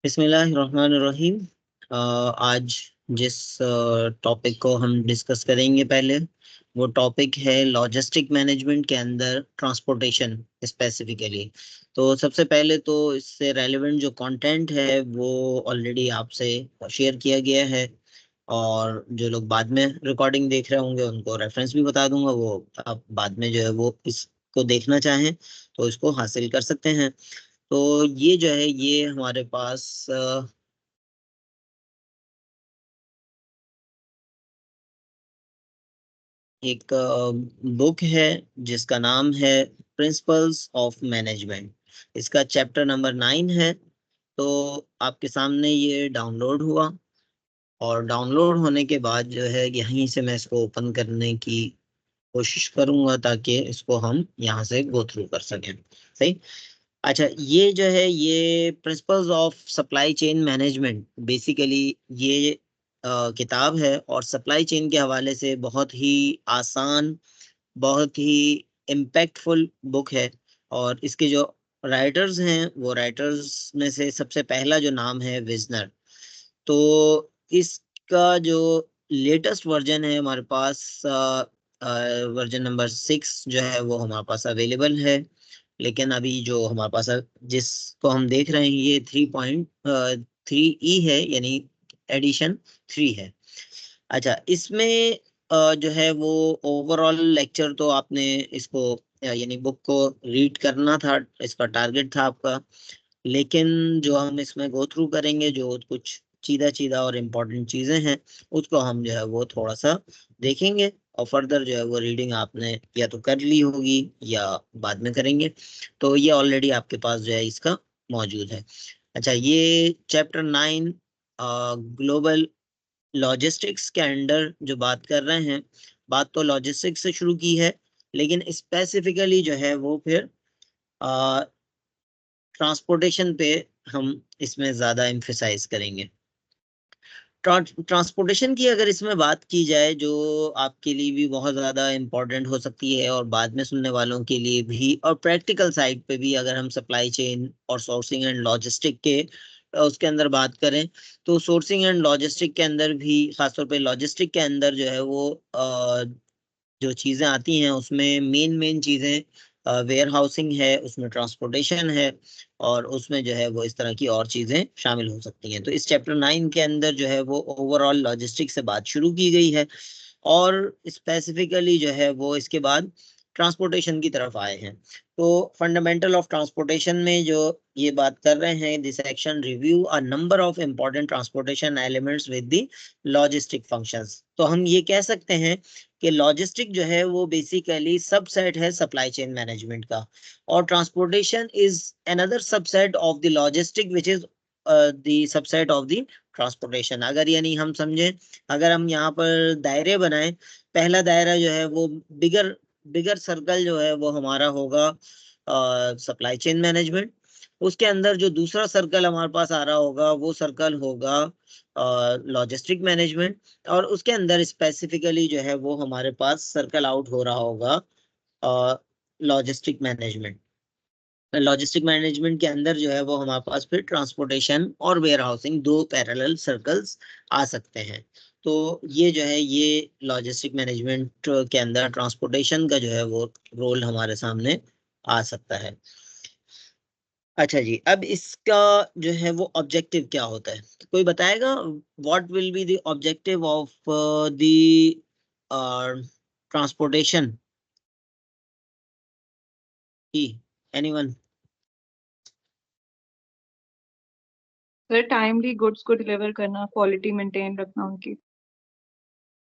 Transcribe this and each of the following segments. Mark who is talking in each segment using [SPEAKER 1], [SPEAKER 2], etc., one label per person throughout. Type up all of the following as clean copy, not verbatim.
[SPEAKER 1] बिस्मिल्लाहिर्रहमानिर्रहीम। आज जिस टॉपिक को हम डिस्कस करेंगे पहले वो टॉपिक है लॉजिस्टिक मैनेजमेंट के अंदर ट्रांसपोर्टेशन स्पेसिफिकली। तो सबसे पहले तो इससे रेलेवेंट जो कंटेंट है वो ऑलरेडी आपसे शेयर किया गया है, और जो लोग बाद में रिकॉर्डिंग देख रहे होंगे उनको रेफरेंस भी बता दूंगा, वो आप बाद में जो है वो इसको देखना चाहें तो इसको हासिल कर सकते हैं। तो ये जो है ये हमारे पास एक बुक है जिसका नाम है प्रिंसिपल्स ऑफ मैनेजमेंट। इसका चैप्टर नंबर 9 है। तो आपके सामने ये डाउनलोड हुआ, और डाउनलोड होने के बाद जो है यहीं से मैं इसको ओपन करने की कोशिश करूंगा ताकि इसको हम यहाँ से गो थ्रू कर सकें। सही। अच्छा, ये जो है ये principles of supply chain management basically ये किताब है, और सप्लाई चेन के हवाले से बहुत ही आसान, बहुत ही इम्पैक्टफुल बुक है। और इसके जो राइटर्स हैं वो राइटर्स में से सबसे पहला जो नाम है विजनर। तो इसका जो लेटेस्ट वर्जन है हमारे पास, वर्जन नंबर 6 जो है वो हमारे पास अवेलेबल है। लेकिन अभी जो हमारे पास जिसको हम देख रहे हैं ये 3.3 है, यानी एडिशन 3 है। अच्छा, इसमें जो है वो ओवरऑल लेक्चर तो आपने इसको यानी बुक को रीड करना था, इसका टारगेट था आपका। लेकिन जो हम इसमें गो थ्रू करेंगे, जो कुछ चीदा चीदा और इम्पोर्टेंट चीजें हैं उसको हम जो है वो थोड़ा सा देखेंगे, और फर्दर जो है वो रीडिंग आपने या तो कर ली होगी या बाद में करेंगे। तो ये ऑलरेडी आपके पास जो है इसका मौजूद है। अच्छा, ये चैप्टर 9 ग्लोबल लॉजिस्टिक्स के अंडर जो बात कर रहे हैं, बात तो लॉजिस्टिक्स से शुरू की है, लेकिन स्पेसिफिकली जो है वो फिर ट्रांसपोर्टेशन पे हम इसमें ज्यादा एम्फेसाइज करेंगे। ट्रांसपोर्टेशन की अगर इसमें बात की जाए, जो आपके लिए भी बहुत ज्यादा इम्पोर्टेंट हो सकती है और बाद में सुनने वालों के लिए भी, और प्रैक्टिकल साइड पे भी अगर हम सप्लाई चेन और सोर्सिंग एंड लॉजिस्टिक के उसके अंदर बात करें, तो सोर्सिंग एंड लॉजिस्टिक के अंदर भी, खासतौर पे लॉजिस्टिक के अंदर जो है वो जो चीजें आती हैं उसमें मेन मेन चीजें वेयर हाउसिंग है, उसमें ट्रांसपोर्टेशन है, और उसमें जो है वो इस तरह की और चीजें शामिल हो सकती हैं। तो इस चैप्टर 9 के अंदर जो है वो ओवरऑल लॉजिस्टिक से बात शुरू की गई है, और स्पेसिफिकली जो है वो इसके बाद ट्रांसपोर्टेशन की तरफ आए हैं। तो फंडामेंटल ऑफ ट्रांसपोर्टेशन में जो ये बात कर रहे हैं, this section review a number of important transportation elements with the logistic functions. तो हम ये कह सकते हैं कि लॉजिस्टिक जो है वो बेसिकली सबसेट है सप्लाई चेन मैनेजमेंट का, और transportation is another subset of the logistic which is the subset of the transportation. अगर यानी हम समझें, अगर हम यहाँ पर दायरे बनाएं, पहला दायरा जो है वो बिगर बिगर सर्कल जो है वो हमारा होगा सप्लाई चेन मैनेजमेंट। उसके अंदर जो दूसरा सर्कल हमारे पास आ रहा होगा वो सर्कल होगा लॉजिस्टिक मैनेजमेंट, और उसके अंदर स्पेसिफिकली जो है वो हमारे पास सर्कल आउट हो रहा होगा लॉजिस्टिक मैनेजमेंट। लॉजिस्टिक मैनेजमेंट के अंदर जो है वो हमारे पास फिर ट्रांसपोर्टेशन और वेयर हाउसिंग, दो पैरेलल सर्कल्स आ सकते हैं। तो ये जो है ये लॉजिस्टिक मैनेजमेंट के अंदर ट्रांसपोर्टेशन का जो है वो रोल हमारे सामने आ सकता है। अच्छा जी, अब इसका जो है वो ऑब्जेक्टिव क्या होता है, कोई बताएगा? What will be the objective of the transportation की? एनीवन?
[SPEAKER 2] सर टाइमली गुड्स को डिलीवर करना, क्वालिटी मेंटेन रखना उनकी।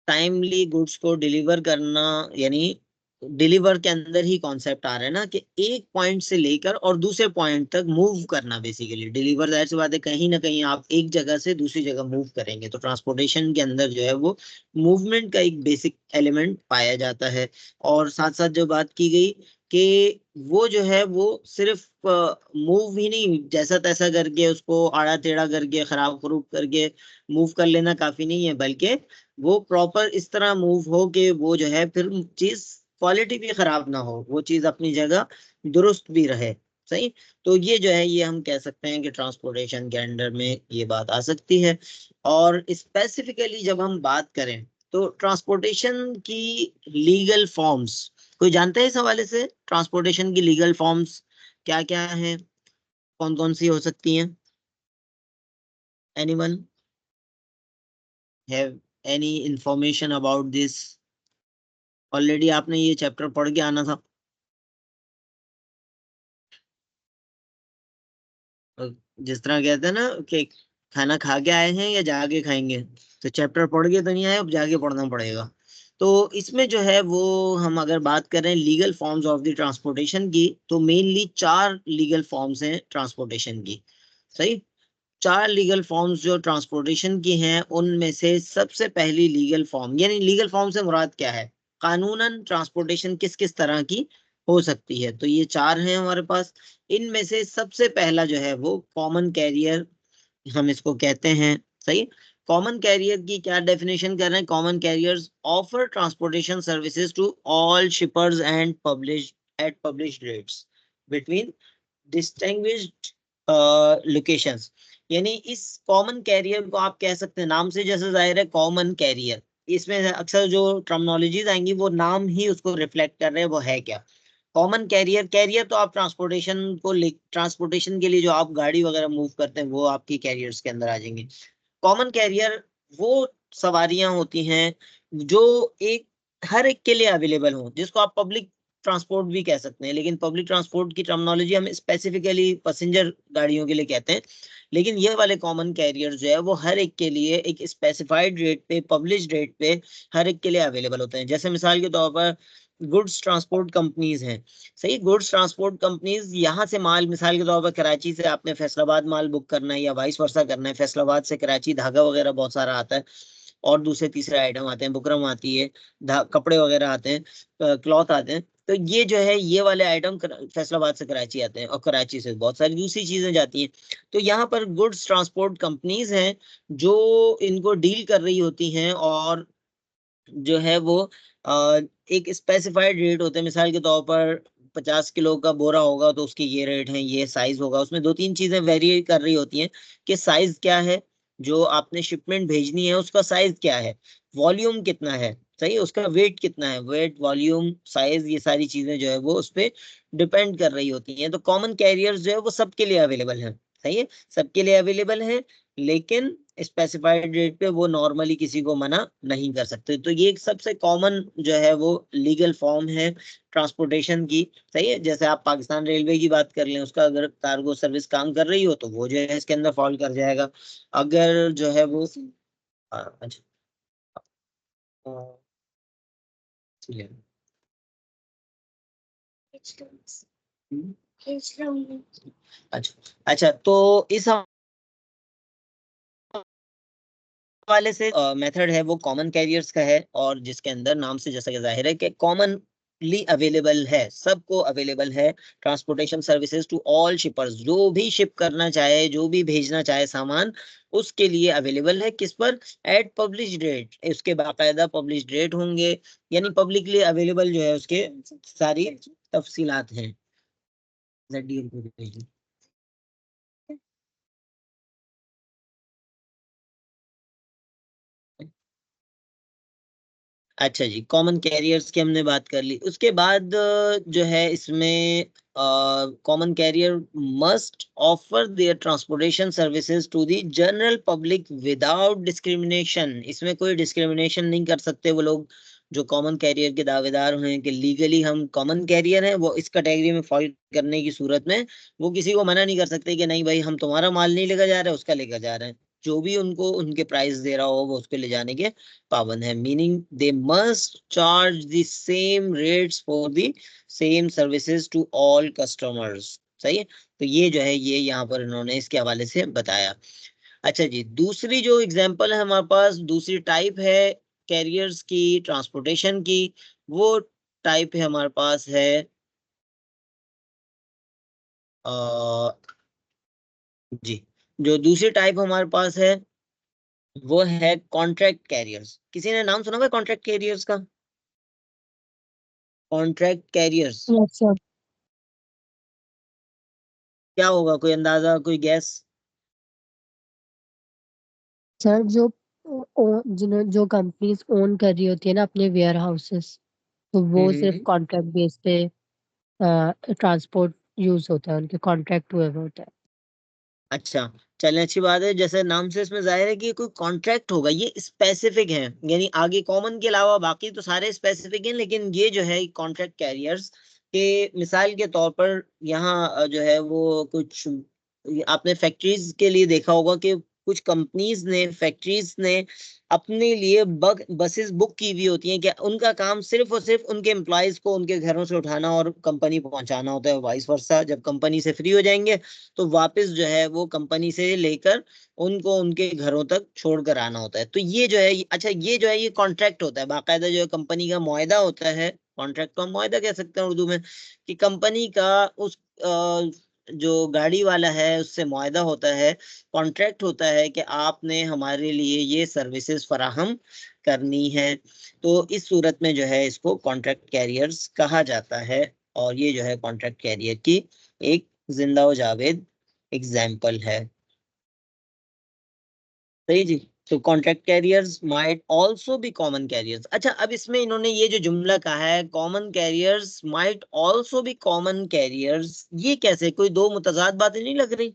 [SPEAKER 1] टाइमली गुड्स को डिलीवर करना, यानी डिलीवर के अंदर ही कॉन्सेप्ट आ रहा है ना, कि एक पॉइंट से लेकर और दूसरे पॉइंट तक मूव करना। बेसिकली डिलीवर, जाहिर सी बात है, कहीं ना कहीं आप एक जगह से दूसरी जगह मूव करेंगे, तो ट्रांसपोर्टेशन के अंदर जो है वो मूवमेंट का एक बेसिक एलिमेंट पाया जाता है। और साथ साथ जो बात की गई कि वो जो है वो सिर्फ मूव ही नहीं, जैसा तैसा करके उसको आड़ा टेढ़ा करके खराब खरूब करके मूव कर लेना काफी नहीं है, बल्कि वो प्रॉपर इस तरह मूव हो कि वो जो है फिर चीज क्वालिटी भी खराब ना हो, वो चीज अपनी जगह दुरुस्त भी रहे। सही। तो ये जो है ये हम कह सकते हैं कि ट्रांसपोर्टेशन के अंडर में ये बात आ सकती है। और स्पेसिफिकली जब हम बात करें तो ट्रांसपोर्टेशन की लीगल फॉर्म्स, कोई जानता है इस हवाले से ट्रांसपोर्टेशन की लीगल फॉर्म्स क्या क्या हैं, कौन कौन सी हो सकती हैं? Anyone have any information about this? Already आपने ये चैप्टर पढ़ के आना था। जिस तरह कहते हैं ना कि खाना खा के आए हैं या जाके खाएंगे, तो चैप्टर पढ़ के तो नहीं आए, अब जाके पढ़ना पड़ेगा। तो इसमें जो है वो हम अगर बात करें legal forms of the transportation की, तो मेनली 4 लीगल फॉर्म्स हैं ट्रांसपोर्टेशन की। सही। 4 लीगल फॉर्म्स जो ट्रांसपोर्टेशन की हैं, उनमें से सबसे पहली लीगल फॉर्म, यानी लीगल फॉर्म से मुराद क्या है, कानूनन ट्रांसपोर्टेशन किस किस तरह की हो सकती है, तो ये 4 हैं हमारे पास। इनमें से सबसे पहला जो है वो कॉमन कैरियर हम इसको कहते हैं। सही। कॉमन कैरियर की क्या डेफिनेशन कर रहे हैं? Common carriers offer transportation services to all shippers and publish at published rates between distinguished locations. यानी इस कॉमन कैरियर को आप कह सकते हैं, नाम से जैसे जाहिर है कॉमन कैरियर, इसमें अक्सर जो टर्मिनोलॉजीज आएंगी वो नाम ही उसको रिफ्लेक्ट कर रहे हैं, वो है क्या? कॉमन कैरियर, कैरियर तो आप ट्रांसपोर्टेशन को ट्रांसपोर्टेशन के लिए जो आप गाड़ी वगैरह मूव करते हैं वो आपकी कैरियर्स के अंदर आ जाएंगे। कॉमन कैरियर वो सवारियां होती हैं जो एक हर एक के लिए अवेलेबल हो, जिसको आप पब्लिक ट्रांसपोर्ट भी कह सकते हैं, लेकिन पब्लिक ट्रांसपोर्ट की टर्मिनोलॉजी हम स्पेसिफिकली पैसेंजर गाड़ियों के लिए कहते हैं। लेकिन ये वाले कॉमन कैरियर जो है वो हर एक के लिए एक स्पेसिफाइड रेट पे, पब्लिश रेट पे हर एक के लिए अवेलेबल होते हैं। जैसे मिसाल के तौर पर गुड्स ट्रांसपोर्ट कंपनीज हैं। सही। गुड्स ट्रांसपोर्ट कंपनीज यहाँ से माल, मिसाल के तौर पर कराची से आपने फैसलाबाद माल बुक करना है या वाइस वर्सा करना है, फैसलाबाद से कराची धागा वगैरह बहुत सारा आता है, और दूसरे तीसरे आइटम आते हैं, बुकरम आती है, कपड़े वगैरह आते हैं, क्लॉथ आते हैं। तो ये जो है ये वाले आइटम फैसलाबाद से कराची आते हैं, और कराची से बहुत सारी दूसरी चीजें जाती हैं। तो यहाँ पर गुड्स ट्रांसपोर्ट कंपनीज हैं जो इनको डील कर रही होती हैं, और जो है वो एक स्पेसिफाइड रेट होते हैं। मिसाल के तौर पर 50 किलो का बोरा होगा तो उसके ये रेट हैं, ये साइज होगा, उसमें 2-3 चीजें वेरी कर रही होती हैं कि साइज क्या है, जो आपने शिपमेंट भेजनी है उसका साइज क्या है, वॉल्यूम कितना है, सही, उसका वेट कितना है, वेट, वॉल्यूम, साइज, ये सारी चीजें जो है वो उस पर डिपेंड कर रही होती हैं। तो कॉमन कैरियर्स जो है वो सबके लिए अवेलेबल है। सही है, सबके लिए अवेलेबल है, लेकिन स्पेसिफाइड रेट पे वो नॉर्मली किसी को मना नहीं कर सकते। तो ये एक सबसे कॉमन जो है वो लीगल फॉर्म है ट्रांसपोर्टेशन की। सही है। जैसे आप पाकिस्तान रेलवे की बात कर लें, उसका अगर कार्गो सर्विस काम कर रही हो तो वो जो है इसके अंदर फॉल कर जाएगा। अगर जो है वो अच्छा, चलिए। अच्छा अच्छा, तो इस वाले से मेथड है वो कॉमन कैरियर्स का है, और जिसके अंदर नाम से जैसा कि जाहिर है कि कॉमनली अवेलेबल है, सबको अवेलेबल है transportation services to all shippers, जो भी शिप करना चाहे, जो भी भेजना चाहे सामान, उसके लिए अवेलेबल है। किस पर? एट पब्लिश रेट, उसके बाकायदा पब्लिश रेट होंगे, यानी पब्लिकली अवेलेबल जो है उसके सारी तफसीलात हैं। ZDL को भेज दो। अच्छा जी, कॉमन कैरियर्स की हमने बात कर ली। उसके बाद जो है इसमें common carrier must offer their transportation services to the general public without discrimination. इसमें कोई डिस्क्रिमिनेशन नहीं कर सकते वो लोग जो कॉमन कैरियर के दावेदार हैं कि लीगली हम कॉमन कैरियर हैं, वो इस कैटेगरी में फॉल करने की सूरत में वो किसी को मना नहीं कर सकते कि नहीं भाई हम तुम्हारा माल नहीं लेकर जा रहे, उसका लेकर जा रहे हैं। जो भी उनको उनके प्राइस दे रहा हो वो उसको ले जाने के पाबंद है। Meaning they must charge the same rates for the same services to all customers. सही है। तो ये जो है ये यहाँ पर इन्होंने इसके हवाले से बताया। अच्छा जी, दूसरी जो एग्जांपल है हमारे पास, दूसरी टाइप है कैरियर्स की ट्रांसपोर्टेशन की, वो टाइप है हमारे पास है जी, जो दूसरी टाइप हमारे पास है वो है कॉन्ट्रैक्ट कैरियर्स। किसी ने नाम सुना हुआ है कॉन्ट्रैक्ट कैरियर्स का? Contract carriers.
[SPEAKER 2] Yes, sir.
[SPEAKER 1] क्या होगा, कोई अंदाजा, कोई गैस?
[SPEAKER 3] सर जो कंपनीज ओन कर रही होती है ना अपने वेयर हाउसेस, तो वो सिर्फ
[SPEAKER 1] हम्म।
[SPEAKER 3] कॉन्ट्रैक्ट बेस पे ट्रांसपोर्ट यूज होता है, उनके कॉन्ट्रैक्ट हुए हुए होता है।
[SPEAKER 1] अच्छा, चलें, अच्छी बात है। जैसे नाम से इसमें जाहिर है कि कोई कॉन्ट्रैक्ट होगा, ये स्पेसिफिक है, यानी आगे कॉमन के अलावा बाकी तो सारे स्पेसिफिक हैं, लेकिन ये जो है कॉन्ट्रैक्ट कैरियर्स के मिसाल के तौर पर यहाँ जो है वो कुछ, आपने फैक्ट्रीज के लिए देखा होगा कि कुछ कंपनीज ने, फैक्ट्रीज ने अपने लिए बसेस बुक की हुई होती हैं, कि उनका काम सिर्फ और सिर्फ उनके एम्प्लॉयज को उनके घरों से उठाना और कंपनी पहुंचाना होता है, वाइस वर्सा। जब कंपनी से फ्री हो जाएंगे तो वापस जो है वो कंपनी से लेकर उनको उनके घरों तक छोड़ कर आना होता है। तो ये जो है, अच्छा, ये जो है ये कॉन्ट्रैक्ट होता है, बाकायदा जो है कंपनी का मुआहदा होता है। कॉन्ट्रैक्ट को हम मुआहदा कह सकते हैं उर्दू में, कि कंपनी का उस जो गाड़ी वाला है उससे मुआहदा होता है, कॉन्ट्रैक्ट होता है कि आपने हमारे लिए ये सर्विसेज फराहम करनी है। तो इस सूरत में जो है इसको कॉन्ट्रैक्ट कैरियर्स कहा जाता है, और ये जो है कॉन्ट्रैक्ट कैरियर की एक जिंदा व जावेद एग्जाम्पल है। सही जी। तो contract carriers might also be common carriers. अच्छा, अब इसमें इन्होंने ये जो जुमला कहा है, common carriers might also be common carriers, ये कैसे, कोई दो मुतजाद बातें नहीं लग रही?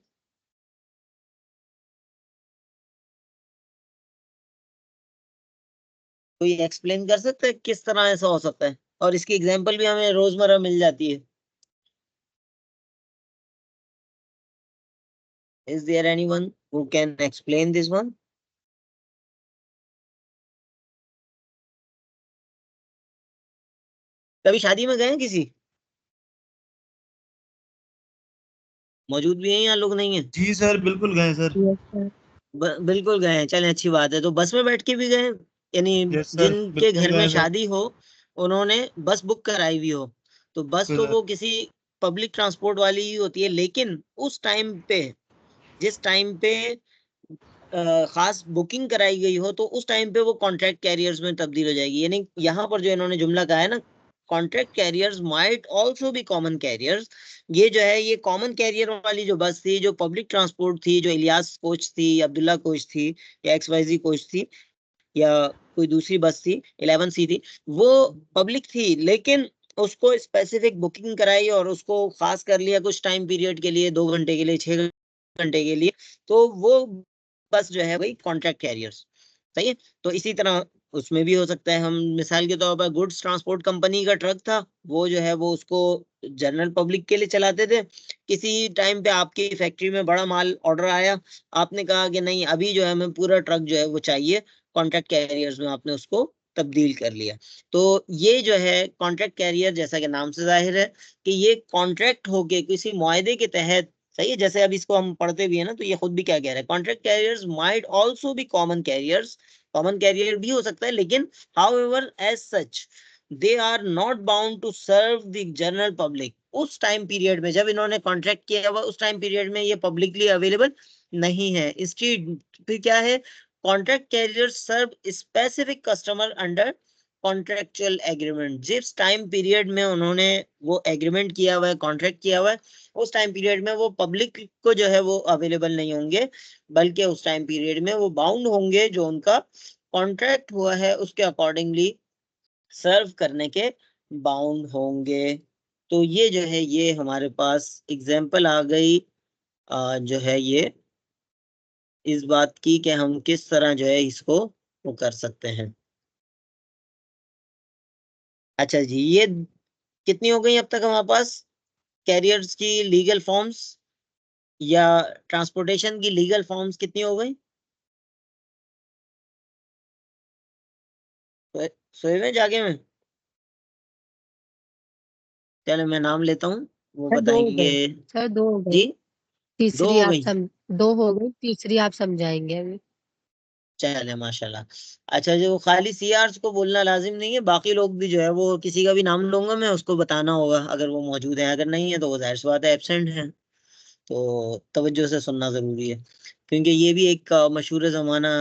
[SPEAKER 1] कोई एक्सप्लेन कर सकता है किस तरह ऐसा हो सकता है? और इसकी एग्जांपल भी हमें रोजमर्रा मिल जाती है। Is there anyone who can explain this one? कभी शादी में गए हैं किसी? मौजूद भी हैं या लोग नहीं है?
[SPEAKER 4] जी सर, बिल्कुल गए सर।
[SPEAKER 3] Yes sir.
[SPEAKER 1] बिल्कुल गए हैं, चलें, अच्छी बात है। तो बस में बैठ के भी गए हैं? यानी
[SPEAKER 4] यस सर,
[SPEAKER 1] जिनके
[SPEAKER 4] बिल्कुल
[SPEAKER 1] घर में
[SPEAKER 4] गए सर।
[SPEAKER 1] शादी हो, उन्होंने बस बुक कराई हुई हो, तो बस
[SPEAKER 4] बिल्कुल
[SPEAKER 1] तो
[SPEAKER 4] सर।
[SPEAKER 1] वो किसी पब्लिक ट्रांसपोर्ट वाली ही होती है, लेकिन उस टाइम पे, जिस टाइम पे खास बुकिंग कराई गई हो, तो उस टाइम पे वो कॉन्ट्रैक्ट कैरियर्स में तब्दील हो जाएगी। यानी यहाँ पर जो इन्होंने जुमला कहा है ना, contract carriers might also be common carriers, ये जो है ये कॉमन कैरियर वाली जो बस थी, जो पब्लिक ट्रांसपोर्ट थी, जो इलियास कोच थी, अब्दुल्ला कोच थी, या XYZ कोच थी, या कोई दूसरी बस थी 11C थी, वो पब्लिक थी, लेकिन उसको स्पेसिफिक बुकिंग कराई और उसको खास कर लिया कुछ टाइम पीरियड के लिए, 2 घंटे के लिए, 6 घंटे के लिए, तो वो बस जो है वही कॉन्ट्रैक्ट कैरियर्स। सही है। तो इसी तरह उसमें भी हो सकता है, हम मिसाल के तौर पर गुड्स ट्रांसपोर्ट कंपनी का ट्रक था, वो जो है वो उसको जनरल पब्लिक के लिए चलाते थे। किसी टाइम पे आपकी फैक्ट्री में बड़ा माल ऑर्डर आया, आपने कहा कि नहीं, अभी जो है हमें पूरा ट्रक जो है वो चाहिए, कॉन्ट्रैक्ट कैरियर्स में आपने उसको तब्दील कर लिया। तो ये जो है कॉन्ट्रैक्ट कैरियर, जैसा कि नाम से जाहिर है कि ये कॉन्ट्रैक्ट होके किसी मुआहदे के तहत, सही है, जैसे अब इसको हम पढ़ते भी है ना, तो ये खुद भी क्या कह रहा है, contract carriers might also be common carriers, common carrier भी हो सकता है, लेकिन however as such they are not bound to serve the general public. उस टाइम पीरियड में जब इन्होंने कॉन्ट्रैक्ट किया हुआ, उस टाइम पीरियड में ये पब्लिकली अवेलेबल नहीं है। इंस्टीड फिर क्या है, contract carrier serve specific customer under contractual agreement. जिस टाइम पीरियड में उन्होंने वो एग्रीमेंट किया हुआ है, कॉन्ट्रैक्ट किया हुआ है, उस टाइम पीरियड में वो पब्लिक को जो है वो अवेलेबल नहीं होंगे, बल्कि उस टाइम पीरियड में वो बाउंड होंगे, जो उनका कॉन्ट्रैक्ट हुआ है उसके अकॉर्डिंगली सर्व करने के बाउंड होंगे। तो ये जो है ये हमारे पास एग्जाम्पल आ गई, जो है ये इस बात की कि हम किस तरह जो है इसको वो कर सकते हैं। अच्छा जी, ये कितनी हो गई अब तक हमारे पास कैरियर्स की लीगल फॉर्म्स, या ट्रांसपोर्टेशन की लीगल फॉर्म्स कितनी हो गई? सोए में जागे में? चलो मैं नाम लेता हूँ, वो
[SPEAKER 3] सर दो हो
[SPEAKER 1] बताएंगे।
[SPEAKER 3] गई। सर दो हो गई।
[SPEAKER 1] जी, दो
[SPEAKER 3] तीसरी
[SPEAKER 1] हो
[SPEAKER 3] आप
[SPEAKER 1] गई।
[SPEAKER 3] दो हो गई, तीसरी आप समझाएंगे अभी।
[SPEAKER 1] चले माशाल्लाह। अच्छा, जो खाली CRs को बोलना लाजिम नहीं है, बाकी लोग भी जो है वो किसी का भी नाम लूंगा मैं, उसको बताना होगा अगर वो मौजूद है, अगर नहीं है तो वो जाहिर सी बात है एब्सेंट है। तो तवज्जो से सुनना जरूरी है, क्योंकि ये भी एक मशहूर जमाना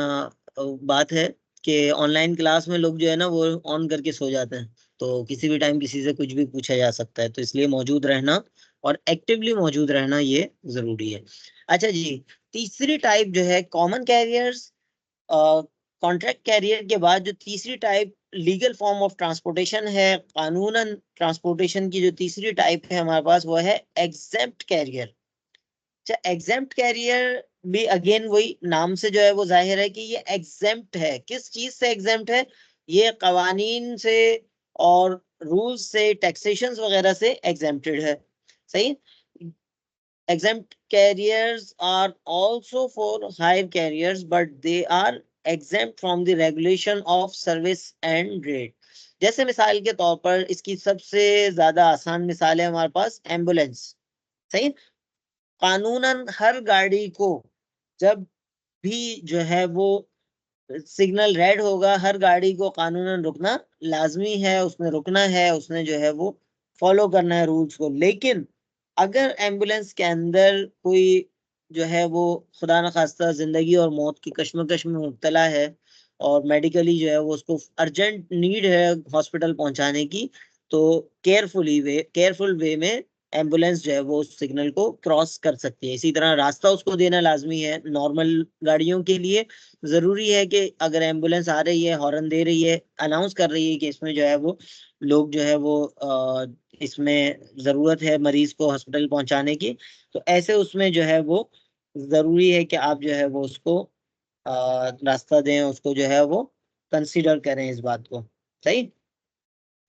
[SPEAKER 1] बात है कि ऑनलाइन क्लास में लोग जो है ना वो ऑन करके सो जाते हैं, तो किसी भी टाइम किसी से कुछ भी पूछा जा सकता है, तो इसलिए मौजूद रहना और एक्टिवली मौजूद रहना ये जरूरी है। अच्छा जी, तीसरी टाइप जो है कॉमन कैरियर्स, कॉन्ट्रैक्ट कैरियर के बाद जो तीसरी type legal form of transportation है, कानूनन ट्रांसपोर्टेशन की जो तीसरी टाइप है हमारे पास, वो है एग्जेम्प्ट कैरियर। अच्छा, एग्जेम्प्ट कैरियर भी अगेन वही नाम से जो है वो जाहिर है कि ये एग्जेम्प्ट है। किस चीज से एग्जेम्प्ट है? ये कवानीन से और रूल्स से, टैक्सेशन वगैरह से एग्जेम्प्टेड है। सही। exempt carriers are also for hire carriers, but they are exempt from the regulation of service and rate। जैसे मिसाल के तौर पर इसकी सबसे ज्यादा आसान मिसाल है हमारे पास एम्बुलेंस। सही। कानूनन हर गाड़ी को जब भी जो है वो सिग्नल रेड होगा, हर गाड़ी को कानूनन रुकना लाजमी है, उसने रुकना है, उसने जो है वो फॉलो करना है रूल्स को। लेकिन अगर एम्बुलेंस के अंदर कोई जो है वो खुदा न खास्ता जिंदगी और मौत की कश्मकश में मुब्तला है और मेडिकली जो है वो उसको अर्जेंट नीड है हॉस्पिटल पहुंचाने की, तो केयरफुल वे में एम्बुलेंस जो है वो उस सिग्नल को क्रॉस कर सकती है। इसी तरह रास्ता उसको देना लाजमी है। नॉर्मल गाड़ियों के लिए जरूरी है कि अगर एम्बुलेंस आ रही है, हॉर्न दे रही है, अनाउंस कर रही है कि इसमें जो है वो लोग जो है वो इसमें जरूरत है मरीज को हॉस्पिटल पहुंचाने की, तो ऐसे उसमें जो है वो जरूरी है कि आप जो है वो उसको रास्ता दें, उसको जो है वो कंसीडर करें इस बात को। सही।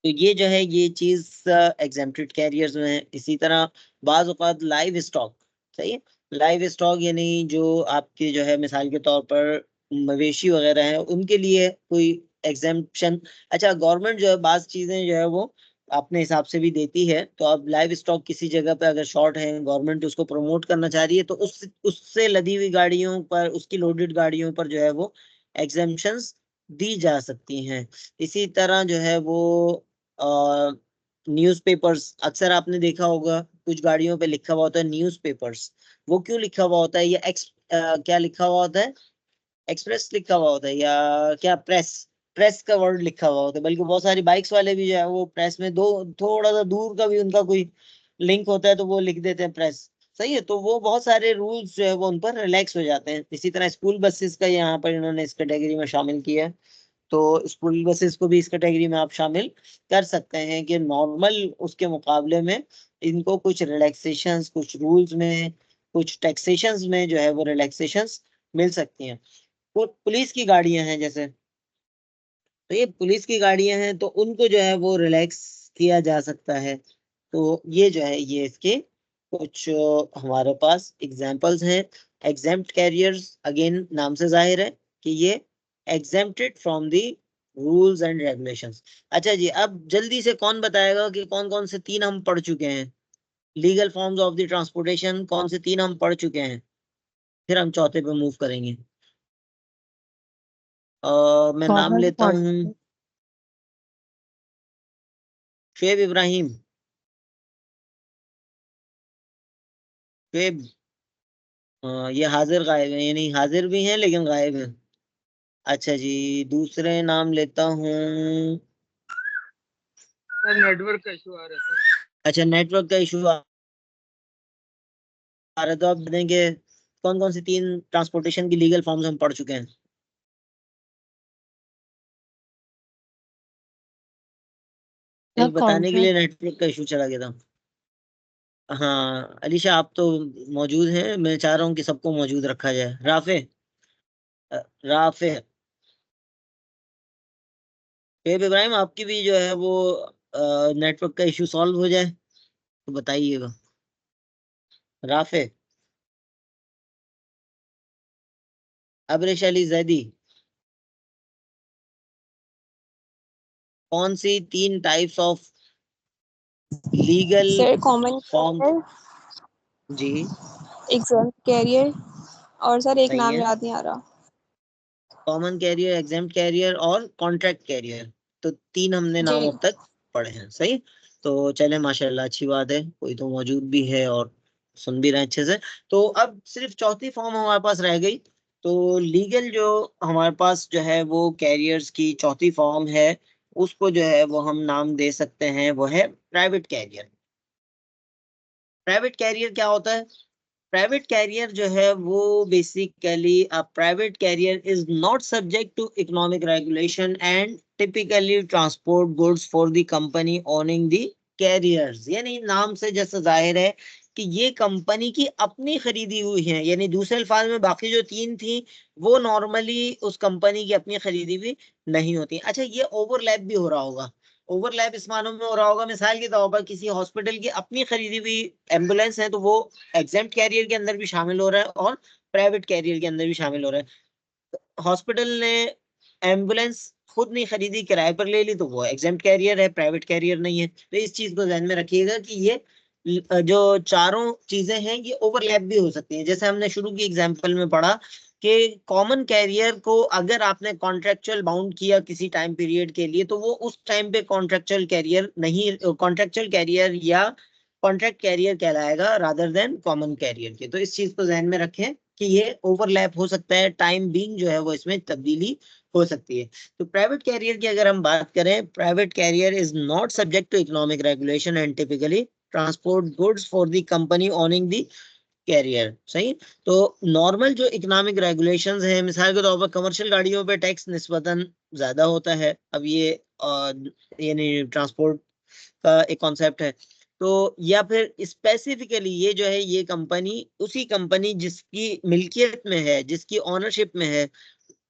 [SPEAKER 1] तो ये जो है ये चीज एग्जेम्प्टेड कैरियर्स में है। इसी तरह बाज औक़ात लाइव स्टॉक। सही है। लाइव स्टॉक यानी जो आपके जो है मिसाल के तौर पर मवेशी वगैरह है, उनके लिए कोई एग्जेम्पशन। अच्छा, गवर्नमेंट जो है बाज चीजें जो है वो अपने हिसाब से भी देती है। तो अब लाइव स्टॉक किसी जगह पे अगर शॉर्ट है, गवर्नमेंट उसको प्रमोट करना चाह रही है, तो उससे लदी हुई गाड़ियों पर, उसकी लोडेड गाड़ियों पर जो है वो एग्जेम्पशंस दी जा सकती हैं। इसी तरह जो है वो न्यूज़पेपर्स, अक्सर आपने देखा होगा कुछ गाड़ियों पे लिखा हुआ होता है न्यूज़पेपर्स। वो क्यों लिखा हुआ होता है? या क्या लिखा हुआ होता है? एक्सप्रेस लिखा हुआ होता है या क्या प्रेस? प्रेस का वर्ड लिखा हुआ होता है। बल्कि बहुत सारी बाइक्स वाले भी जो है वो प्रेस में दो थोड़ा सा दूर का भी उनका कोई लिंक होता है तो वो लिख देते हैं प्रेस। सही है। तो वो बहुत सारे रूल्स जो है वो उन पर रिलैक्स हो जाते हैं। इसी तरह स्कूल बसेस का यहाँ पर इन्होंने इस कैटेगरी में शामिल किया है। तो स्कूल बसेस को भी इस कैटेगरी में आप शामिल कर सकते हैं कि नॉर्मल उसके मुकाबले में इनको कुछ रिलैक्सेशंस, कुछ रूल्स में, कुछ टैक्सेशंस में जो है वो रिलैक्सेशंस मिल सकती हैं। पुलिस की गाड़ियां हैं जैसे, तो ये पुलिस की गाड़ियां हैं तो उनको जो है वो रिलैक्स किया जा सकता है। तो ये जो है ये इसके कुछ हमारे पास एग्जांपल्स हैं। एग्जेम्प्ट कैरियर्स अगेन नाम से जाहिर है कि ये exempted from the rules and regulations. अच्छा जी, अब जल्दी से कौन बताएगा कि कौन कौन से तीन हम पढ़ चुके हैं? Legal forms of the transportation कौन से तीन हम पढ़ चुके हैं? फिर हम चौथे पे मूव करेंगे। मैं नाम
[SPEAKER 3] कॉमन
[SPEAKER 1] लेता हूँ। शुएब इब्राहिम। शुएब, ये हाजिर गायब है, यानी हाजिर भी हैं लेकिन गायब हैं। अच्छा जी, दूसरे नाम लेता हूँ।
[SPEAKER 4] नेटवर्क का इशू आ रहा है।
[SPEAKER 1] अच्छा, नेटवर्क का इशू आ रहा है, तो आप देंगे कौन कौन सी तीन ट्रांसपोर्टेशन की लीगल फॉर्म्स हम पढ़ चुके हैं? एक बताने के लिए
[SPEAKER 3] कॉन्ट्रैक्ट।
[SPEAKER 1] नेटवर्क का इशू चला गया था। हाँ अलीशा, आप तो मौजूद हैं, मैं चाह रहा हूँ कि सबको मौजूद रखा जाए। राफे, राफे, शुएब इब्राहिम, आपकी भी जो है वो नेटवर्क का इशू सॉल्व हो जाए तो बताइएगा। राफे, अबरेश अली जैदी, कौन सी तीन types of legal
[SPEAKER 5] sir common
[SPEAKER 1] form?
[SPEAKER 5] Carrier,
[SPEAKER 1] जी
[SPEAKER 5] एग्जाम कैरियर, और सर एक
[SPEAKER 1] सही
[SPEAKER 5] नाम
[SPEAKER 1] है।
[SPEAKER 5] याद नहीं आ रहा।
[SPEAKER 1] कॉमन कैरियर, एग्जेम्प्ट कैरियर और कॉन्ट्रैक्ट कैरियर, तो तीन हमने नाम
[SPEAKER 5] जी
[SPEAKER 1] अब तक पढ़े हैं। सही। तो चले, माशाल्लाह, अच्छी बात है, कोई तो मौजूद भी है और सुन भी रहे हैं अच्छे से। तो अब सिर्फ चौथी फॉर्म हमारे पास रह गई। तो लीगल जो हमारे पास जो है वो कैरियर्स की चौथी फॉर्म है, उसको जो है वो हम नाम दे सकते हैं, वो है प्राइवेट कैरियर। प्राइवेट कैरियर क्या होता है? प्राइवेट कैरियर जो है वो basically a private carrier is not subject to economic regulation and typically transport goods for the company owning the carriers. यानी नाम से जैसा जाहिर है कि ये कंपनी की अपनी खरीदी हुई है, यानी दूसरे अल्फाज में बाकी जो 3 थी वो नॉर्मली उस कंपनी की अपनी खरीदी हुई नहीं होती। अच्छा, ये ओवरलैप भी हो रहा होगा। ओवरलैप इस मानों में हो रहा होगा, मिसाल के तौर पर किसी हॉस्पिटल की अपनी खरीदी हुई एम्बुलेंस है तो वो एग्जेम्प्ट कैरियर के अंदर भी शामिल हो रहा है और प्राइवेट कैरियर के अंदर भी शामिल हो रहा है। हॉस्पिटल ने एम्बुलेंस खुद नहीं खरीदी, किराए पर ले ली, तो वो एग्जेम्प्ट कैरियर है, प्राइवेट कैरियर नहीं है। तो इस चीज को ध्यान में रखिएगा कि ये जो चारों चीजें हैं ये ओवरलैप भी हो सकती हैं। जैसे हमने शुरू की एग्जांपल में पढ़ा कि कॉमन कैरियर को अगर आपने कॉन्ट्रेक्चुअल बाउंड किया किसी टाइम पीरियड के लिए तो वो उस टाइम पे कॉन्ट्रेक्चुअल कैरियर नहीं, कॉन्ट्रेक्चुअल कैरियर या कॉन्ट्रैक्ट कैरियर कहलाएगा रादर देन कॉमन कैरियर के। तो इस चीज को ध्यान में रखें कि ये ओवरलैप हो सकता है, टाइम बीइंग जो है वो इसमें तब्दीली हो सकती है। तो प्राइवेट कैरियर की अगर हम बात करें, private carrier is not subject to economic regulation and typically transport goods for the company owning the carrier. सही। तो नॉर्मल जो इकोनॉमिक रेगुलेशंस हैं, मिसाल के तौर पर कमर्शियल गाड़ियों पे टैक्स निस्बतन ज्यादा होता है। अब ये यानी ट्रांसपोर्ट का एक कॉन्सेप्ट है। तो या फिर स्पेसिफिकली ये जो है ये कंपनी उसी कंपनी जिसकी मिल्कियत में है, जिसकी ओनरशिप में है,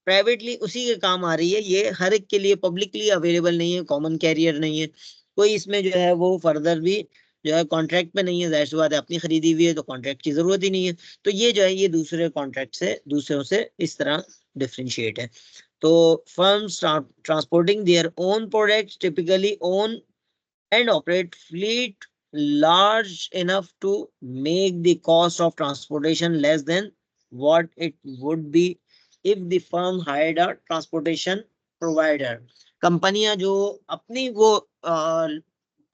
[SPEAKER 1] प्राइवेटली उसी के काम आ रही है, ये हर एक के लिए पब्लिकली अवेलेबल नहीं है, कॉमन कैरियर नहीं है। कोई इसमें जो है वो फर्दर भी जो है कॉन्ट्रैक्ट पे नहीं है, जाहिर सी बात है अपनी खरीदी हुई है तो कॉन्ट्रैक्ट की जरूरत ही नहीं है। तो ये जो है ये दूसरे कॉन्ट्रैक्ट से दूसरों से इस तरह डिफरेंशिएट है। तो firms transporting their own products typically own and operate fleet large enough to make the cost of transportation less than what it would be if the firm hired a transportation provider। कंपनियां जो अपनी वो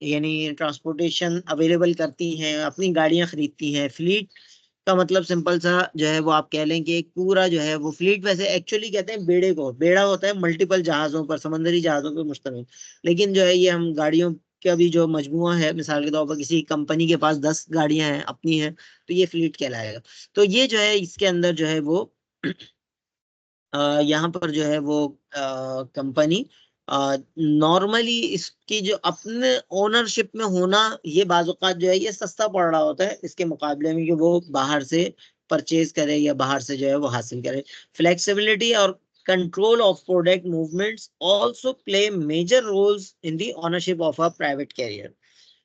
[SPEAKER 1] यानी transportation available करती हैं, अपनी गाड़ियां खरीदती हैं, फ्लीट का मतलब सिंपल सा जो है वो आप कह लें कि एक पूरा जो है वो फ्लीट, वैसे एक्चुअली कहते हैं बेड़े को, बेड़ा होता है मल्टीपल जहाजों पर, समंदरी जहाजों पर मुश्तमिल, लेकिन जो है ये हम गाड़ियों का भी जो मजमुआ है, मिसाल के तौर पर किसी कंपनी के पास 10 गाड़ियां हैं अपनी हैं तो ये फ्लीट कहलाएगा। तो ये जो है इसके अंदर जो है वो यहाँ पर जो है वो कंपनी नॉर्मली इसकी जो अपने ओनरशिप में होना, ये बाज़ औक़ात जो है ये सस्ता पड़ रहा होता है इसके मुकाबले में कि वो बाहर से परचेज करे या बाहर से जो है वो हासिल करे। फ्लेक्सिबिलिटी और control of product movements also play major roles in the ownership of a private carrier.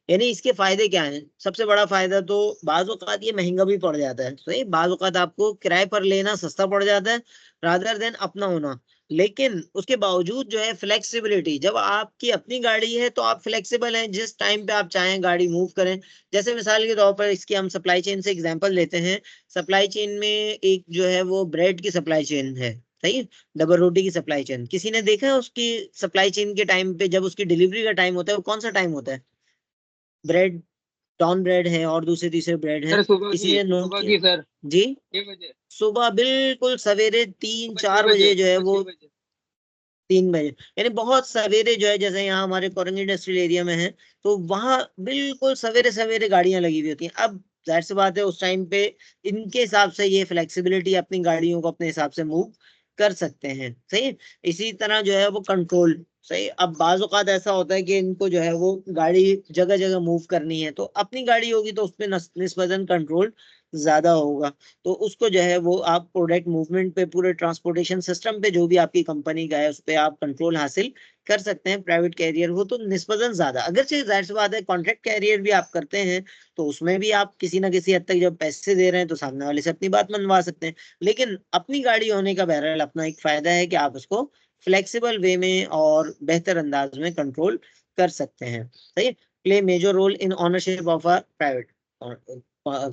[SPEAKER 1] यानी इसके फायदे क्या हैं? सबसे बड़ा फायदा तो बाज़ औक़ात ये महंगा भी पड़ जाता है। सही, बाज़ औक़ात आपको किराए पर लेना सस्ता पड़ जाता है रादर देन अपना होना। लेकिन उसके बावजूद जो है फ्लेक्सिबिलिटी, जब आपकी अपनी गाड़ी है तो आप फ्लेक्सिबल हैं, जिस टाइम पे आप चाहें गाड़ी मूव करें। जैसे मिसाल के तौर पर इसकी हम सप्लाई चेन से एग्जांपल लेते हैं। सप्लाई चेन में एक जो है वो ब्रेड की सप्लाई चेन है, सही है, डबल रोटी की सप्लाई चेन। किसी ने देखा है उसकी सप्लाई चेन के टाइम पे जब उसकी डिलीवरी का टाइम होता है वो कौन सा टाइम होता है? ब्रेड, टॉन ब्रेड है और दूसरे तीसरे ब्रेड है,
[SPEAKER 4] सर
[SPEAKER 1] किसी ने नोट
[SPEAKER 4] सुबह
[SPEAKER 1] किया?
[SPEAKER 4] की सर
[SPEAKER 1] जी,
[SPEAKER 4] 6 बजे,
[SPEAKER 1] सुबह बिल्कुल सवेरे तीन
[SPEAKER 4] सुबह 6
[SPEAKER 1] चार
[SPEAKER 4] बजे,
[SPEAKER 1] बजे जो है
[SPEAKER 4] सुबह
[SPEAKER 1] वो,
[SPEAKER 4] 6 बजे।
[SPEAKER 1] 3 बजे, यानी बहुत सवेरे जो है, जैसे यहाँ हमारे कोरंगी इंडस्ट्रियल एरिया में है तो वहां बिल्कुल सवेरे सवेरे गाड़ियां लगी हुई होती हैं। अब जाहिर सी बात है उस टाइम पे इनके हिसाब से ये फ्लेक्सिबिलिटी अपनी गाड़ियों को अपने हिसाब से मूव कर सकते हैं। सही है? इसी तरह जो है वो कंट्रोल, सही। अब बाज़ औक़ात ऐसा होता है कि इनको जो है वो गाड़ी जगह जगह मूव करनी है तो अपनी गाड़ी होगी तो उसपे निस्बतन कंट्रोल ज्यादा होगा। तो उसको जो है वो आप प्रोडक्ट मूवमेंट पे, पूरे ट्रांसपोर्टेशन सिस्टम पे जो भी आपकी कंपनी का है उस पे आप कंट्रोल हासिल कर सकते हैं। प्राइवेट कैरियर हो तो निस्बतन ज्यादा, अगरचे जाहिर सी बात है कॉन्ट्रैक्ट कैरियर भी आप करते हैं तो उसमें भी आप किसी ना किसी हद तक जब पैसे दे रहे हैं तो सामने वाले से अपनी बात मनवा सकते हैं। लेकिन अपनी गाड़ी होने का बहरहाल अपना एक फायदा है कि आप उसको फ्लेक्सिबल वे में और बेहतर अंदाज में कंट्रोल कर सकते हैं। सही है? Play major role in ownership of a private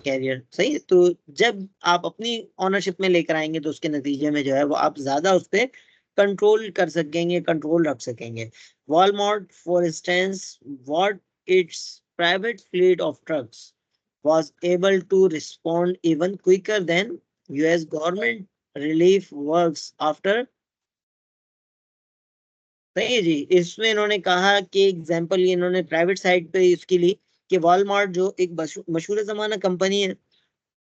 [SPEAKER 1] carrier. सही। तो जब आप अपनी ओनरशिप में लेकर आएंगे तो उसके नतीजे में जो है वो आप ज्यादा उस पर कंट्रोल कर सकेंगे, कंट्रोल रख सकेंगे। Walmart for instance what it's private fleet of trucks was able to respond even quicker than US government relief works after। सही है जी। इसमें इन्होंने कहा कि एग्जाम्पल, ये इन्होंने प्राइवेट साइड पे इसकी ली कि वॉलमार्ट जो एक मशहूर ज़माना कंपनी है,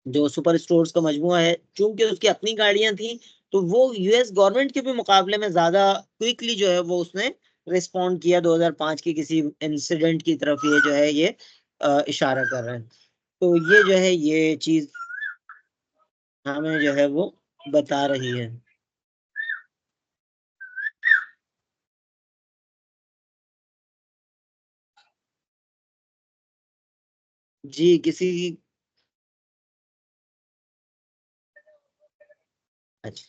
[SPEAKER 1] जो सुपर स्टोर्स का मजमुआ है, चूंकि उसकी अपनी गाड़ियां थी, तो वो यूएस गवर्नमेंट के भी मुकाबले में ज्यादा क्विकली जो है वो उसने रिस्पॉन्ड किया। 2005 के किसी इंसिडेंट की तरफ ये जो है ये इशारा कर रहे हैं। तो ये जो है ये चीज हमें जो है वो बता रही है। जी किसी अच्छा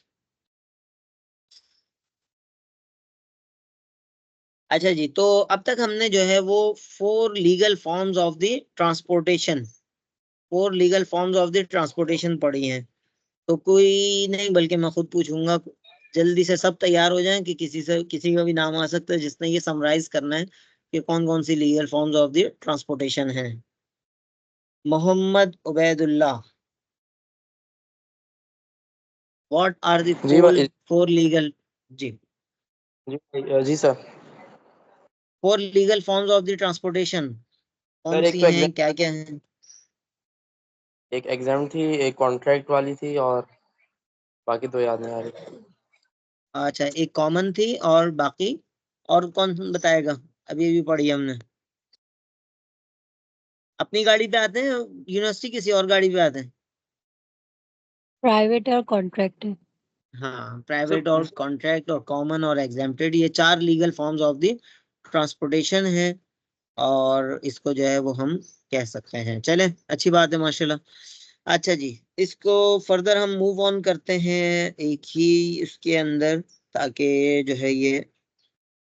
[SPEAKER 1] अच्छा जी, तो अब तक हमने जो है वो 4 legal forms of the transportation पढ़ी हैं। तो कोई नहीं, बल्कि मैं खुद पूछूंगा, जल्दी से सब तैयार हो जाएं कि किसी का भी नाम आ सकता है जिसने ये समराइज करना है कि कौन कौन सी legal forms of the transportation है। Mohammed Ubaidullah, what are the
[SPEAKER 6] जी भाई।
[SPEAKER 1] फोर लीगल जी
[SPEAKER 6] जी sir.
[SPEAKER 1] 4 legal forms of the transportation कौन
[SPEAKER 6] सर एक
[SPEAKER 1] सी
[SPEAKER 6] तो
[SPEAKER 1] हैं, क्या क्या हैं?
[SPEAKER 6] एक एग्जाम थी, एक कॉन्ट्रैक्ट वाली थी, और बाकी तो याद नहीं आ रही।
[SPEAKER 1] अच्छा, एक कॉमन थी और बाकी और कौन बताएगा? अभी भी पढ़ी हमने। अपनी गाड़ी पे आते हैं, यूनिवर्सिटी किसी और गाड़ी पे आते हैं?
[SPEAKER 3] प्राइवेट और कॉन्ट्रैक्ट है।
[SPEAKER 1] हाँ, प्राइवेट और
[SPEAKER 6] सर
[SPEAKER 1] कॉन्ट्रैक्ट और कॉमन और एग्जेम्प्टेड, ये 4 legal forms of the transportation है। और इसको जो है वो हम कह सकते हैं। चले, अच्छी बात है माशाल्लाह। अच्छा जी, इसको फर्दर हम मूव ऑन करते हैं एक ही इसके अंदर, ताकि जो है ये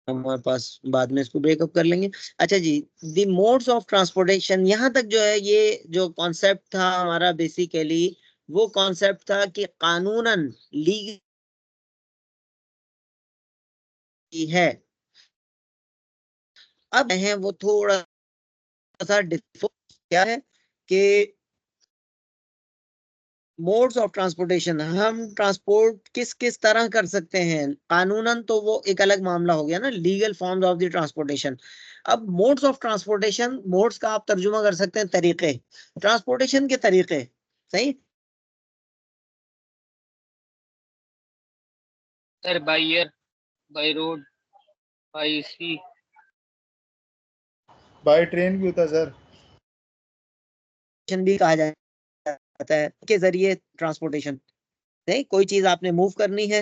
[SPEAKER 1] हमारे पास बाद में इसको ब्रेकअप कर लेंगे। अच्छा जी, द मोड्स ऑफ ट्रांसपोर्टेशन, यहाँ तक जो है ये जो कॉन्सेप्ट था हमारा बेसिकली, वो कॉन्सेप्ट था कि कानूनन लीगल है। अब है वो थोड़ा सा डिफरेंट, क्या है कि मोड्स ऑफ ट्रांसपोर्टेशन, हम ट्रांसपोर्ट किस किस तरह कर सकते हैं कानूनन, तो वो एक अलग मामला हो गया ना, legal forms of the transportation. अब मोड्स ऑफ ट्रांसपोर्टेशन, मोड्स का आप तर्जुमा कर सकते हैं तरीके, ट्रांसपोर्टेशन के तरीके, सही।
[SPEAKER 4] Sir by air, by road, by sea.
[SPEAKER 7] By train भी होता है सर।
[SPEAKER 1] भी कहा जाता है के जरिए ट्रांसपोर्टेशन, सही। कोई चीज आपने मूव करनी है,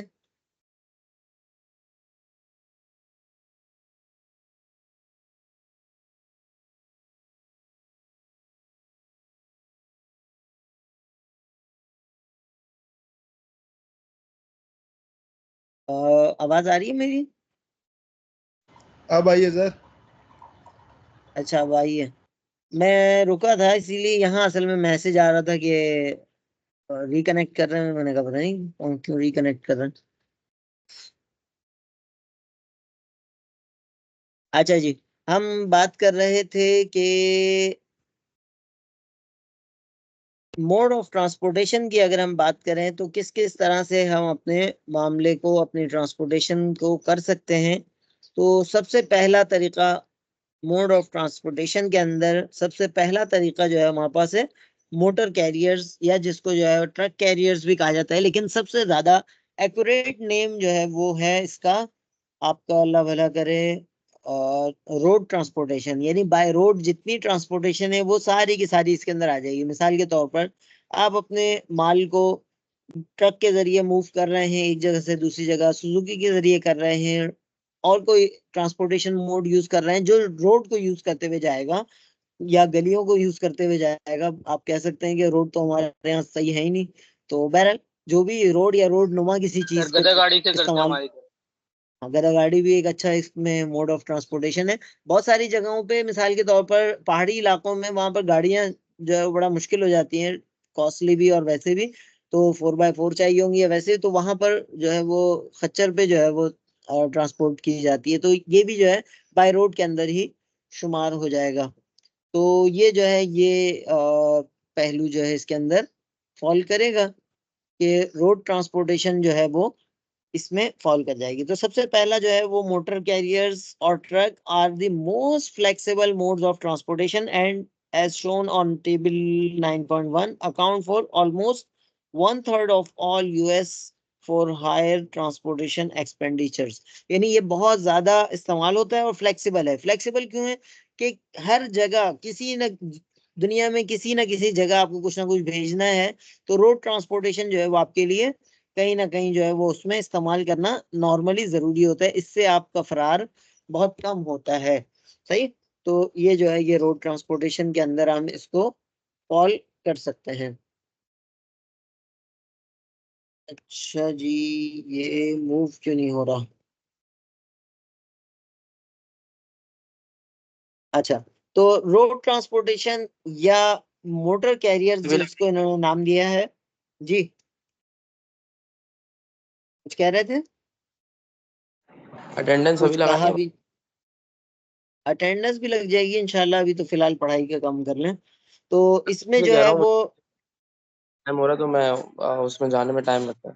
[SPEAKER 1] आवाज आ रही है मेरी?
[SPEAKER 7] अब आइए सर।
[SPEAKER 1] अच्छा, अब आई है। मैं रुका था इसीलिए, यहाँ असल में मैसेज आ रहा था कि रिकनेक्ट कर रहे हैं। मैंने कहा पता नहीं क्यों रिकनेक्ट कर रहे हैं। अच्छा जी, हम बात कर रहे थे कि मोड ऑफ ट्रांसपोर्टेशन की अगर हम बात करें तो किस किस तरह से हम अपने मामले को, अपनी ट्रांसपोर्टेशन को कर सकते हैं। तो सबसे पहला तरीका मोड ऑफ ट्रांसपोर्टेशन के अंदर, सबसे पहला तरीका जो है हमारे पास है मोटर कैरियर्स, या जिसको जो है ट्रक कैरियर्स भी कहा जाता है, लेकिन सबसे ज्यादा एक्यूरेट नेम जो है वो है इसका, आपका अल्लाह भला करे, रोड ट्रांसपोर्टेशन। यानी बाय रोड जितनी ट्रांसपोर्टेशन है वो सारी की सारी इसके अंदर आ जाएगी। मिसाल के तौर पर आप अपने माल को ट्रक के जरिए मूव कर रहे हैं एक जगह से दूसरी जगह, सुजुकी के जरिए कर रहे हैं, और कोई ट्रांसपोर्टेशन मोड यूज कर रहे हैं जो रोड को यूज करते हुए जाएगा या गलियों को यूज करते हुए जाएगा। आप कह सकते हैं कि रोड तो हमारे यहाँ सही है ही नहीं। तो बहरहाल जो भी रोड या रोड नुमा किसी
[SPEAKER 4] सर
[SPEAKER 1] चीज को
[SPEAKER 4] गधा गाड़ी से करते हैं
[SPEAKER 1] इस्तेमाल,
[SPEAKER 4] हमारी तरफ।
[SPEAKER 1] गधा गाड़ी भी एक अच्छा इसमें मोड ऑफ ट्रांसपोर्टेशन है। बहुत सारी जगहों पे, मिसाल के तौर पर पहाड़ी इलाकों में, वहां पर गाड़ियां जो है बड़ा मुश्किल हो जाती हैं, कॉस्टली भी और वैसे भी, तो 4x4 चाहिए होंगी या वैसे, तो वहां पर जो है वो खच्चर पे जो है वो ट्रांसपोर्ट की जाती है। तो ये भी जो है बाय रोड के अंदर ही शुमार हो जाएगा। तो ये जो है ये पहलू जो है इसके अंदर फॉल करेगा कि रोड ट्रांसपोर्टेशन जो है वो इसमें फॉल कर जाएगी। तो सबसे पहला जो है वो मोटर कैरियर्स और truck are the most flexible modes of transportation and as shown on table 9.1 account for almost 1/3 of all US for hire transportation expenditures. यानी ये बहुत ज्यादा इस्तेमाल होता है और फ्लेक्सिबल है। फ्लेक्सिबल क्यों है कि हर जगह किसी न दुनिया में किसी न किसी जगह आपको कुछ ना कुछ भेजना है, तो रोड ट्रांसपोर्टेशन जो है वो आपके लिए कहीं ना कहीं जो है वो उसमें इस्तेमाल करना नॉर्मली जरूरी होता है। इससे आपका फरार बहुत कम होता है। सही। तो ये जो है ये रोड ट्रांसपोर्टेशन के अंदर हम इसको कॉल कर सकते हैं। अच्छा जी, ये मूव क्यों नहीं हो रहा? अच्छा, तो रोड ट्रांसपोर्टेशन या मोटर कैरियर जिसको इन्होंने नाम दिया है जी, कुछ कह रहे थे?
[SPEAKER 6] अटेंडेंस
[SPEAKER 1] कुछ
[SPEAKER 6] अभी लगानी
[SPEAKER 1] कहा
[SPEAKER 6] है।
[SPEAKER 1] भी? अटेंडेंस भी लग जाएगी इंशाल्लाह। अभी तो फिलहाल पढ़ाई का काम कर लें। तो इसमें
[SPEAKER 6] मैं
[SPEAKER 1] जो
[SPEAKER 6] कह रहा
[SPEAKER 1] है
[SPEAKER 6] हूँ
[SPEAKER 1] वो
[SPEAKER 6] टाइम हो रहा है तो मैं उसमें जाने में टाइम लगता है।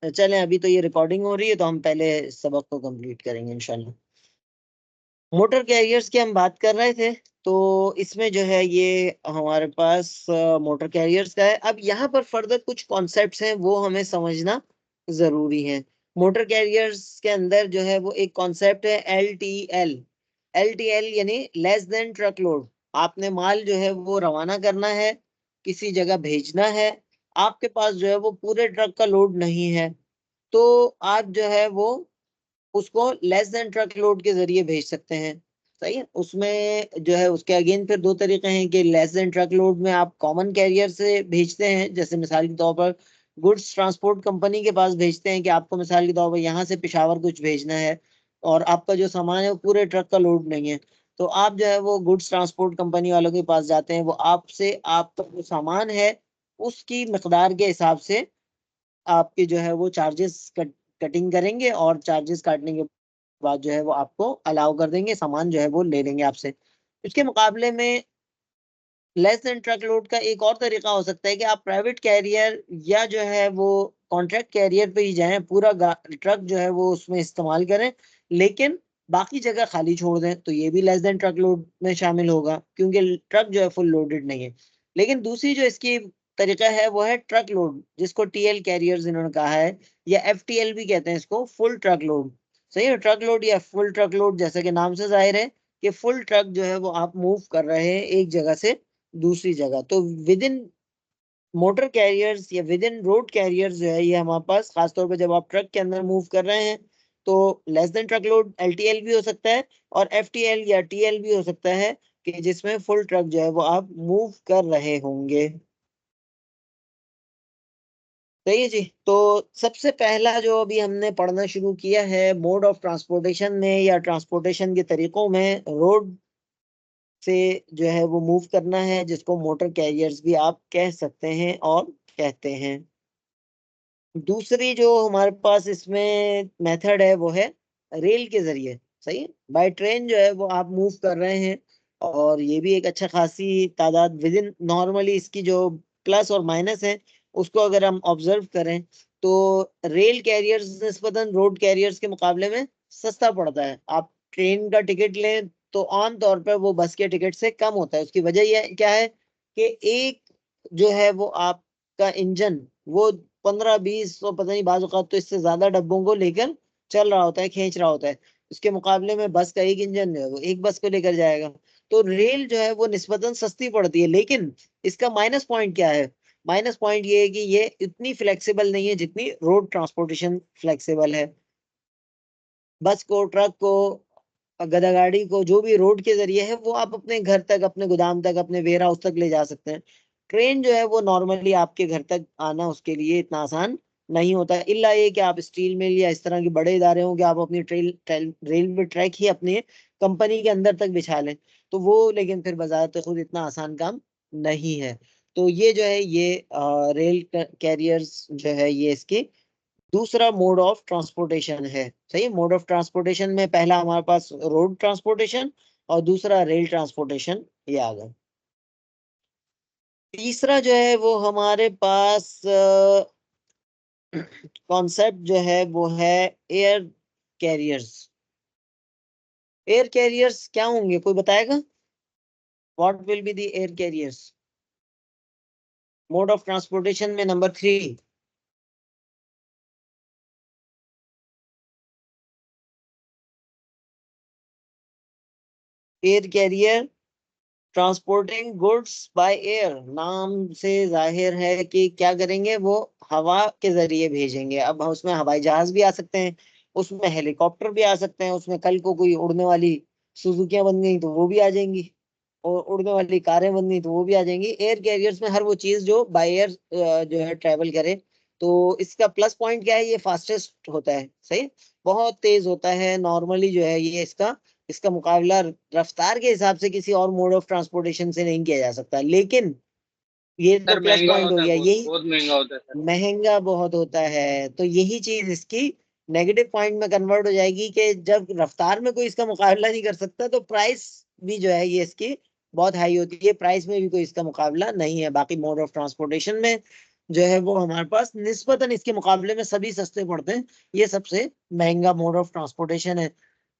[SPEAKER 1] चलें, अभी तो ये रिकॉर्डिंग हो रही है तो हम पहले सबक को कंप्लीट करेंगे इंशाल्लाह। मोटर कैरियर्स की हम बात कर रहे थे, तो इसमें जो है ये हमारे पास मोटर कैरियर्स का है। अब यहाँ पर फर्दर कुछ कॉन्सेप्ट्स हैं वो हमें समझना जरूरी है। मोटर कैरियर्स के अंदर जो है वो एक कॉन्सेप्ट है LTL। LTL यानी लेस देन ट्रक लोड। आपने माल जो है वो रवाना करना है, किसी जगह भेजना है, आपके पास जो है वो पूरे ट्रक का लोड नहीं है, तो आप जो है वो उसको लेस देन ट्रक लोड के जरिए भेज सकते हैं। सही है। उसमें जो है उसके अगेन फिर दो तरीके हैं कि लेस देन ट्रक लोड में आप कॉमन कैरियर से भेजते हैं, जैसे मिसाल के तौर पर गुड्स ट्रांसपोर्ट कंपनी के पास भेजते हैं कि आपको मिसाल के तौर पर यहाँ से पेशावर कुछ भेजना है और आपका जो सामान है वो पूरे ट्रक का लोड नहीं है, तो आप जो है वो गुड्स ट्रांसपोर्ट कंपनी वालों के पास जाते हैं। वो आपसे आपका जो सामान है उसकी मकदार के हिसाब से आपके जो है वो चार्जेस कटिंग करेंगे और चार्जेस काटने के बाद जो है वो आपको अलाउ कर देंगे, सामान जो है वो ले लेंगे आपसे। इसके मुकाबले में लेस देन ट्रक लोड का एक और तरीका हो सकता है कि आप प्राइवेट कैरियर या जो है वो कॉन्ट्रैक्ट कैरियर पे ही जाएं, पूरा ट्रक जो है वो उसमें इस्तेमाल करें, लेकिन बाकी जगह खाली छोड़ दें, तो ये भी लेस देन ट्रक लोड में शामिल होगा क्योंकि ट्रक जो है फुल लोडेड नहीं है। लेकिन दूसरी जो इसकी तरीका है वो है ट्रक लोड, जिसको TL कैरियर्स इन्होंने कहा है, या FTL भी कहते हैं इसको, फुल ट्रक लोड। सही है। ट्रक लोड या फुल ट्रक लोड जैसे कि नाम से जाहिर है कि फुल ट्रक जो है वो आप मूव कर रहे हैं एक जगह से दूसरी जगह। तो विद इन मोटर कैरियर्स या विद इन रोड कैरियर्स जो है ये हमारे पास खासतौर पर जब आप ट्रक के अंदर मूव कर रहे हैं तो less than truck load LTL भी हो सकता है और FTL या TL भी हो सकता है कि जिसमें फुल ट्रक जो है वो आप मूव कर रहे होंगे। सही है जी। तो सबसे पहला जो अभी हमने पढ़ना शुरू किया है मोड ऑफ ट्रांसपोर्टेशन में या ट्रांसपोर्टेशन के तरीकों में, रोड से जो है वो मूव करना है, जिसको मोटर कैरियर्स भी आप कह सकते हैं और कहते हैं। दूसरी जो हमारे पास इसमें मेथड है वो है रेल के जरिए। सही है। बाय ट्रेन जो है वो आप मूव कर रहे हैं और ये भी एक अच्छा खासी तादाद विद इन, नॉर्मली इसकी जो प्लस और माइनस है उसको अगर हम ऑब्जर्व करें तो रेल कैरियर्स निस्बतन रोड कैरियर्स के मुकाबले में सस्ता पड़ता है। आप ट्रेन का टिकट लें तो आम तौर पर वो बस के टिकट से कम होता है। उसकी वजह यह क्या है कि एक जो है वो आपका इंजन वो 15-20 और पता नहीं बाज़ औक़ात तो इससे ज्यादा डब्बों को लेकर चल रहा होता है, खींच रहा होता है। उसके मुकाबले में बस का एक इंजन जो है वो एक बस को लेकर जाएगा। तो रेल जो है वो निस्बतन सस्ती पड़ती है, लेकिन इसका माइनस पॉइंट क्या है? माइनस पॉइंट ये है कि ये इतनी फ्लेक्सिबल नहीं है जितनी रोड ट्रांसपोर्टेशन फ्लेक्सिबल है। बस को, ट्रक को, गधा गाड़ी को, जो भी रोड के जरिए है वो आप अपने घर तक, अपने गोदाम तक, अपने वेयर हाउस तक ले जा सकते हैं। ट्रेन जो है वो नॉर्मली आपके घर तक आना उसके लिए इतना आसान नहीं होता है, इल्ला ये कि आप स्टील मिल या इस तरह के बड़े इदारे हों कि आप अपनी रेलवे ट्रैक ही अपने कंपनी के अंदर तक बिछा लें, तो वो लेकिन फिर बाजार खुद इतना आसान काम नहीं है। तो ये जो है ये रेल कैरियर्स जो है ये इसके दूसरा मोड ऑफ ट्रांसपोर्टेशन है। सही। मोड ऑफ ट्रांसपोर्टेशन में पहला हमारे पास रोड ट्रांसपोर्टेशन और दूसरा रेल ट्रांसपोर्टेशन, ये आ गया। तीसरा जो है वो हमारे पास कॉन्सेप्ट जो है वो है एयर कैरियर्स। एयर कैरियर्स क्या होंगे, कोई बताएगा? What will be the air carriers? Mode of transportation में number 3। Air carrier transporting goods by air, नाम से जाहिर है कि क्या करेंगे, वो हवा के जरिए भेजेंगे। अब उसमें हवाई जहाज भी आ सकते हैं, उसमें हेलीकॉप्टर भी आ सकते हैं, उसमें कल को कोई उड़ने वाली सुजुकियां बन गई तो वो भी आ जाएंगी, और उड़ने वाली कारें बन गई तो वो भी आ जाएंगी। एयर कैरियर्स में हर वो चीज जो बाय एयर जो है ट्रेवल करे। तो इसका प्लस पॉइंट क्या है, ये फास्टेस्ट होता है, सही, बहुत तेज होता है नॉर्मली जो है ये। इसका इसका मुकाबला रफ्तार के हिसाब से किसी और मोड ऑफ ट्रांसपोर्टेशन से नहीं किया जा सकता। लेकिन ये तो
[SPEAKER 4] सर
[SPEAKER 1] प्लस
[SPEAKER 4] महंगा
[SPEAKER 1] पॉइंट हो
[SPEAKER 4] होता है,
[SPEAKER 1] गया,
[SPEAKER 4] बहुत
[SPEAKER 1] यही
[SPEAKER 4] बहुत महंगा होता है सर।
[SPEAKER 1] महंगा बहुत होता है, तो यही चीज इसकी नेगेटिव पॉइंट में कन्वर्ट हो जाएगी कि जब रफ्तार में कोई इसका मुकाबला नहीं कर सकता तो प्राइस भी जो है ये इसकी बहुत हाई होती है। प्राइस में भी कोई इसका मुकाबला नहीं है। बाकी मोड ऑफ ट्रांसपोर्टेशन में जो है वो हमारे पास निस्बतन इसके मुकाबले में सभी सस्ते पड़ते हैं। ये सबसे महंगा मोड ऑफ ट्रांसपोर्टेशन है।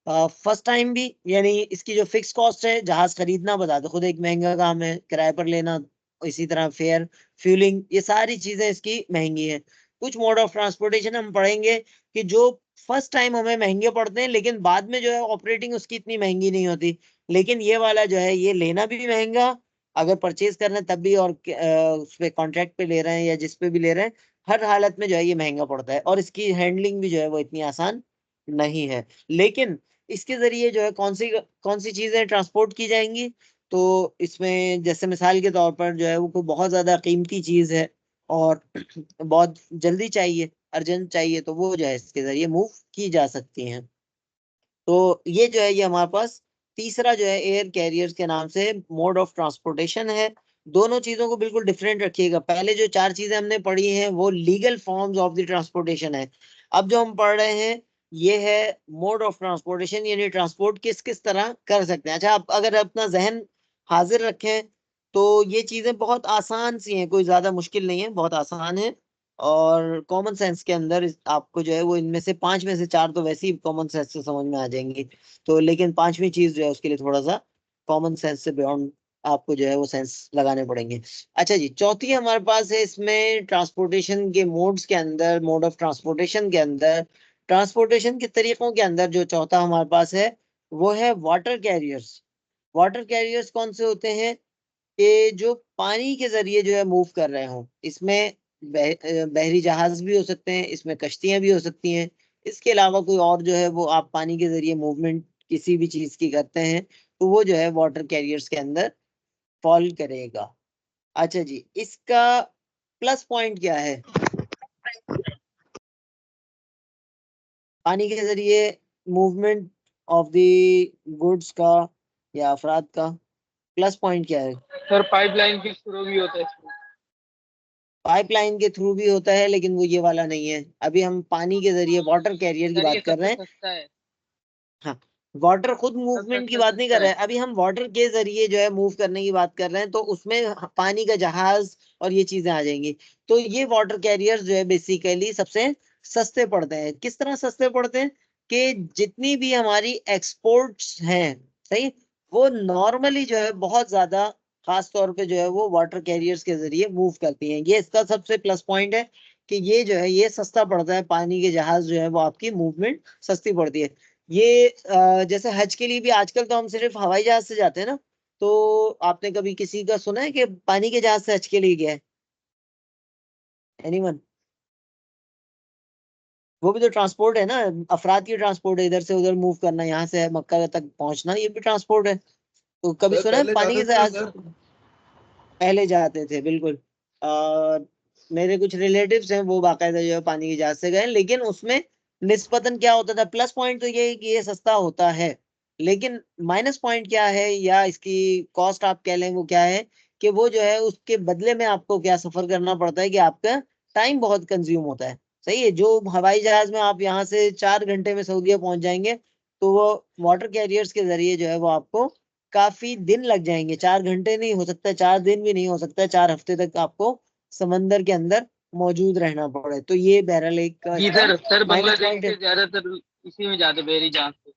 [SPEAKER 1] फर्स्ट टाइम भी, यानी इसकी जो फिक्स कॉस्ट है, जहाज खरीदना बता दो खुद एक महंगा काम है, किराए पर लेना, इसी तरह फेयर, फ्यूलिंग, ये सारी चीजें इसकी महंगी है। कुछ मोड ऑफ ट्रांसपोर्टेशन हम पढ़ेंगे कि जो फर्स्ट टाइम हमें महंगे पड़ते हैं, लेकिन बाद में जो है ऑपरेटिंग उसकी इतनी महंगी नहीं होती। लेकिन ये वाला जो है ये लेना भी महंगा, अगर परचेज कर रहे हैं तब भी, और उस पे कॉन्ट्रैक्ट पे ले रहे हैं या जिस पे भी ले रहे हैं, हर हालत में जो है ये महंगा पड़ता है। और इसकी हैंडलिंग भी जो है वो इतनी आसान नहीं है। लेकिन इसके जरिए जो है कौन सी चीजें ट्रांसपोर्ट की जाएंगी, तो इसमें जैसे मिसाल के तौर पर जो है वो कोई बहुत ज्यादा कीमती चीज है और बहुत जल्दी चाहिए, अर्जेंट चाहिए, तो वो जो है इसके जरिए मूव की जा सकती हैं। तो ये जो है ये हमारे पास तीसरा जो है एयर कैरियर्स के नाम से मोड ऑफ ट्रांसपोर्टेशन है। दोनों चीजों को बिल्कुल डिफरेंट रखिएगा। पहले जो 4 चीजें हमने पढ़ी हैं वो legal forms of the transportation है। अब जो हम पढ़ रहे हैं ये है मोड ऑफ ट्रांसपोर्टेशन, यानी ट्रांसपोर्ट किस किस तरह कर सकते हैं। अच्छा, आप अगर अपना जहन हाजिर रखें तो ये चीजें बहुत आसान सी हैं, कोई ज्यादा मुश्किल नहीं है, बहुत आसान है। और कॉमन सेंस के अंदर आपको जो है वो इनमें से 5 में से 4 तो वैसे ही कॉमन सेंस से समझ में आ जाएंगी। तो लेकिन 5वीं चीज जो है उसके लिए थोड़ा सा कॉमन सेंस से बियॉन्ड आपको जो है वो सेंस लगाने पड़ेंगे। अच्छा जी, चौथी हमारे पास है इसमें ट्रांसपोर्टेशन के मोड्स के अंदर, मोड ऑफ ट्रांसपोर्टेशन के अंदर, ट्रांसपोर्टेशन के तरीकों के अंदर जो चौथा हमारे पास है वो है वाटर कैरियर्स। वाटर कैरियर्स कौन से होते हैं कि जो पानी के जरिए जो है मूव कर रहे हो। इसमें बहरी जहाज भी हो सकते हैं, इसमें कश्तियां भी हो सकती हैं। इसके अलावा कोई और जो है वो आप पानी के जरिए मूवमेंट किसी भी चीज की करते हैं तो वो जो है वाटर कैरियर्स के अंदर फॉल करेगा। अच्छा जी, इसका प्लस पॉइंट क्या है? पानी के जरिए मूवमेंट ऑफ द गुड्स का या अफराद का प्लस पॉइंट क्या है?
[SPEAKER 4] सर पाइपलाइन के थ्रू भी होता है इसमें।
[SPEAKER 1] पाइपलाइन के थ्रू भी होता है, लेकिन वो ये वाला नहीं है। अभी हम पानी के जरिए वाटर कैरियर की
[SPEAKER 4] सर ये
[SPEAKER 1] बात कर रहे
[SPEAKER 4] सबसे
[SPEAKER 1] हैं।
[SPEAKER 4] सस्ता है।
[SPEAKER 1] हाँ, वाटर खुद
[SPEAKER 4] सबसे
[SPEAKER 1] मूवमेंट की
[SPEAKER 4] अच्छा
[SPEAKER 1] बात नहीं
[SPEAKER 4] सस्ता
[SPEAKER 1] कर रहे
[SPEAKER 4] है।
[SPEAKER 1] हैं, अभी हम वाटर के जरिए जो है मूव करने की बात कर रहे हैं, तो उसमें पानी का जहाज और ये चीजें आ जाएंगी। तो ये वाटर कैरियर जो है बेसिकली सबसे सस्ते पड़ते हैं। किस तरह सस्ते पड़ते हैं कि जितनी भी हमारी एक्सपोर्ट्स हैं, सही, वो नॉर्मली जो है बहुत ज्यादा खास तौर पे जो है वो वाटर कैरियर्स के जरिए मूव करती हैं। ये इसका सबसे प्लस पॉइंट है कि ये जो है ये सस्ता पड़ता है। पानी के जहाज जो है वो आपकी मूवमेंट सस्ती पड़ती है। ये जैसे हज के लिए भी आजकल तो हम सिर्फ हवाई जहाज से जाते हैं ना। तो आपने कभी किसी का सुना है कि पानी के जहाज से हज के लिए गया है? एनीवन? वो भी तो ट्रांसपोर्ट है ना, अफराद की ट्रांसपोर्ट है, इधर से उधर मूव करना, यहाँ से मक्का तक पहुंचना, ये भी ट्रांसपोर्ट है। तो कभी
[SPEAKER 7] सर
[SPEAKER 1] सुना है
[SPEAKER 7] पहले
[SPEAKER 1] पानी
[SPEAKER 7] जाते
[SPEAKER 1] के
[SPEAKER 7] थे ना
[SPEAKER 1] जहाज?
[SPEAKER 7] सर।
[SPEAKER 1] पहले जाते थे, बिल्कुल। आ, मेरे कुछ रिलेटिव्स हैं वो बाकायदा जो है पानी के जहाज से गए, लेकिन उसमें निस्बतन क्या होता था, प्लस पॉइंट तो ये है कि ये सस्ता होता है। लेकिन माइनस पॉइंट क्या है, या इसकी कॉस्ट आप कह लें, वो क्या है कि वो जो है उसके बदले में आपको क्या सफर करना पड़ता है कि आपका टाइम बहुत कंज्यूम होता है। सही है, जो हवाई जहाज में आप यहाँ से 4 घंटे में सऊदीया पहुंच जाएंगे, तो वो वाटर कैरियर्स के जरिए जो है वो आपको काफी दिन लग जाएंगे, 4 घंटे नहीं हो सकता, 4 दिन भी नहीं हो सकता, 4 हफ्ते तक आपको समंदर के अंदर मौजूद रहना पड़े। तो ये बहरहाल एक
[SPEAKER 4] जी
[SPEAKER 1] इसका
[SPEAKER 4] सर
[SPEAKER 1] माइनस
[SPEAKER 4] बांग्लादेश
[SPEAKER 1] पॉइंट है।
[SPEAKER 4] से ज्यादातर इसी में जाते बहरी जहाज से।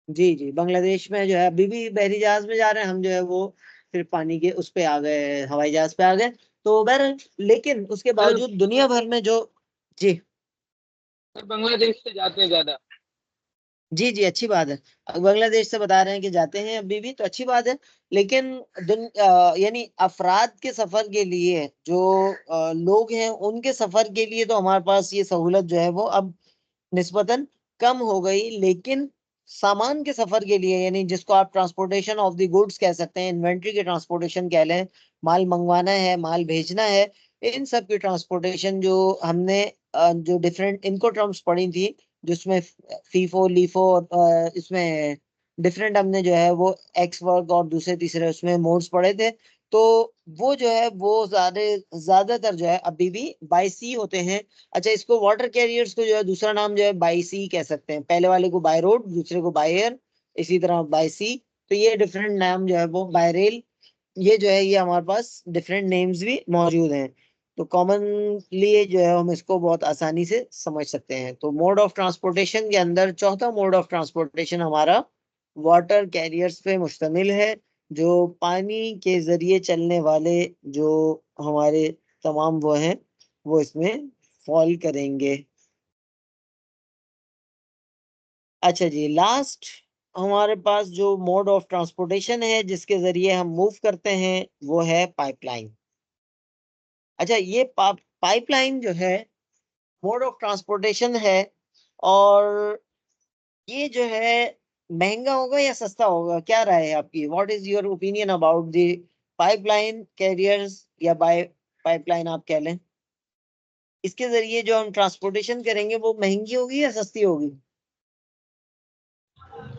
[SPEAKER 1] जी जी, बांग्लादेश में जो है अभी भी बहरी जहाज में जा रहे हैं, हम जो है वो फिर पानी के उस पे आ गए, हवाई जहाज पे आ गए। तो बहरहाल लेकिन उसके
[SPEAKER 4] सर
[SPEAKER 1] बावजूद दुनिया भर में जो, जी
[SPEAKER 4] सर बांग्लादेश से जाते हैं ज्यादा।
[SPEAKER 1] जी जी, अच्छी बात है। अब बांग्लादेश से बता रहे हैं कि जाते हैं अभी भी, तो अच्छी बात है। लेकिन यानी अफराद के सफर के लिए जो लोग हैं उनके सफर के लिए तो हमारे पास ये सहूलत जो है वो अब निस्बतन कम हो गई। लेकिन सामान के सफर के लिए, यानी जिसको आप ट्रांसपोर्टेशन ऑफ द गुड्स कह सकते हैं, इन्वेंट्री के ट्रांसपोर्टेशन कह लें, माल मंगवाना है, माल भेजना है, इन सब की ट्रांसपोर्टेशन जो हमने जो डिफरेंट इनको टर्म्स पढ़ी थी, जिसमें फीफो लीफो, इसमें डिफरेंट हमने जो है वो एक्स वर्क और दूसरे तीसरे उसमें मोड्स पढ़े थे। तो वो जो है वो ज्यादातर जो है अभी भी बाई सी होते हैं। अच्छा, इसको वाटर कैरियर्स को जो है दूसरा नाम जो है बाई सी कह सकते हैं, पहले वाले को बाय रोड, दूसरे को बाय एयर, इसी तरह बाय सी। तो ये डिफरेंट नाम जो है वो बाय रेल, ये जो है ये हमारे पास डिफरेंट नेम्स भी मौजूद हैं। तो कॉमनली जो है हम इसको बहुत आसानी से समझ सकते हैं। तो मोड ऑफ ट्रांसपोर्टेशन के अंदर चौथा मोड ऑफ ट्रांसपोर्टेशन हमारा वाटर कैरियर्स पे मुश्तमिल है, जो पानी के जरिए चलने वाले जो हमारे तमाम वो हैं वो इसमें फॉल करेंगे। अच्छा जी, लास्ट हमारे पास जो मोड ऑफ ट्रांसपोर्टेशन है जिसके जरिए हम मूव करते हैं वो है पाइपलाइन। अच्छा, ये पाइपलाइन जो है मोड ऑफ ट्रांसपोर्टेशन है, और ये जो है महंगा होगा या सस्ता होगा, क्या राय है आपकी? What is your opinion about the pipeline carriers, या बाय पाइपलाइन आप कह लें? इसके जरिए जो हम ट्रांसपोर्टेशन करेंगे वो महंगी होगी या सस्ती होगी?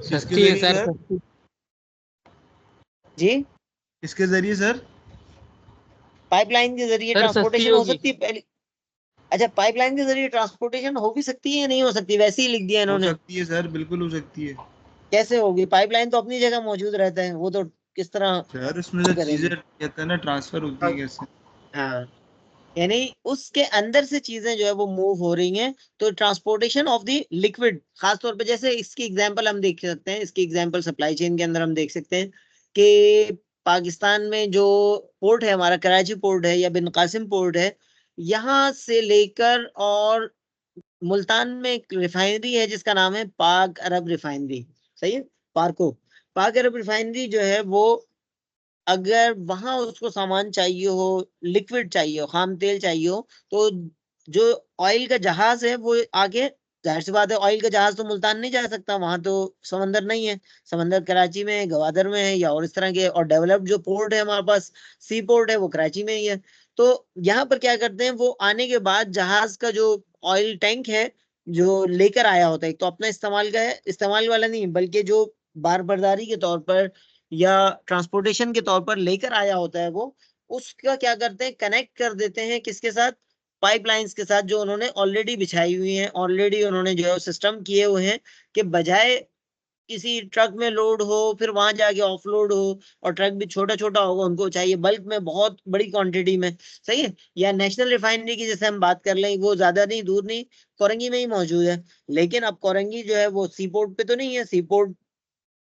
[SPEAKER 4] सस्ती है सर,
[SPEAKER 7] सर
[SPEAKER 4] सस्ती।
[SPEAKER 1] जी,
[SPEAKER 7] इसके जरिए सर
[SPEAKER 1] पाइपलाइन के जरिए
[SPEAKER 4] सर सस्ती
[SPEAKER 1] ट्रांसपोर्टेशन हो
[SPEAKER 4] होगी।
[SPEAKER 1] सकती है पहले। अच्छा, पाइपलाइन के जरिए ट्रांसपोर्टेशन हो भी सकती है या नहीं हो सकती, वैसे ही लिख दिया
[SPEAKER 7] हो
[SPEAKER 1] इन्होंने?
[SPEAKER 7] सकती है सर, बिल्कुल हो सकती है
[SPEAKER 1] कैसे होगी? पाइपलाइन तो अपनी जगह मौजूद रहता है, वो तो किस तरह
[SPEAKER 7] सर। उसमें से चीजें
[SPEAKER 1] करेंगे?
[SPEAKER 7] कहते हैं ना, ट्रांसफर होती है कैसे।
[SPEAKER 1] हाँ, यानी उसके अंदर से चीजें जो है वो मूव हो रही हैं। तो ट्रांसपोर्टेशन ऑफ द लिक्विड, खासतौर पे जैसे इसकी एग्जांपल हम देख सकते हैं, इसकी एग्जांपल सप्लाई चेन के अंदर हम देख सकते हैं कि पाकिस्तान में जो पोर्ट है हमारा, कराची पोर्ट है या बिन कासिम पोर्ट है, यहाँ से लेकर और मुल्तान में एक रिफाइनरी है जिसका नाम है पाक अरब रिफाइनरी, सही है, पार्को। पाक अरब रिफाइनरी जो है वो, अगर वहां उसको सामान चाहिए हो, लिक्विड चाहिए हो, खाम तेल चाहिए हो, तो जो ऑयल का जहाज है वो आगे, जाहिर सी बात है ऑयल का जहाज तो मुल्तान नहीं जा सकता, वहां तो समंदर नहीं है, समंदर कराची में है, गवादर में है, या और इस तरह के, और डेवलप्ड जो पोर्ट है हमारे पास, सी पोर्ट है, वो कराची में ही है। तो यहाँ पर क्या करते हैं, वो आने के बाद जहाज का जो ऑयल टैंक है जो लेकर आया होता है, तो अपना इस्तेमाल का है, इस्तेमाल वाला नहीं बल्कि जो बार बर्दारी के तौर पर या ट्रांसपोर्टेशन के तौर पर लेकर आया होता है, वो उसका क्या करते हैं, कनेक्ट कर देते हैं किसके साथ? पाइपलाइंस के साथ, जो उन्होंने ऑलरेडी बिछाई हुई हैं, ऑलरेडी उन्होंने जो है सिस्टम किए हुए हैं, कि बजाय किसी ट्रक में लोड हो फिर वहां जाके ऑफलोड हो, और ट्रक भी छोटा छोटा होगा, उनको चाहिए बल्क में बहुत बड़ी क्वांटिटी में, सही है। या नेशनल रिफाइनरी की जैसे हम बात कर लें, वो ज्यादा नहीं दूर नहीं, कोरंगी में ही मौजूद है। लेकिन अब कोरंगी जो है वो सी पोर्ट पे तो नहीं है, सी पोर्ट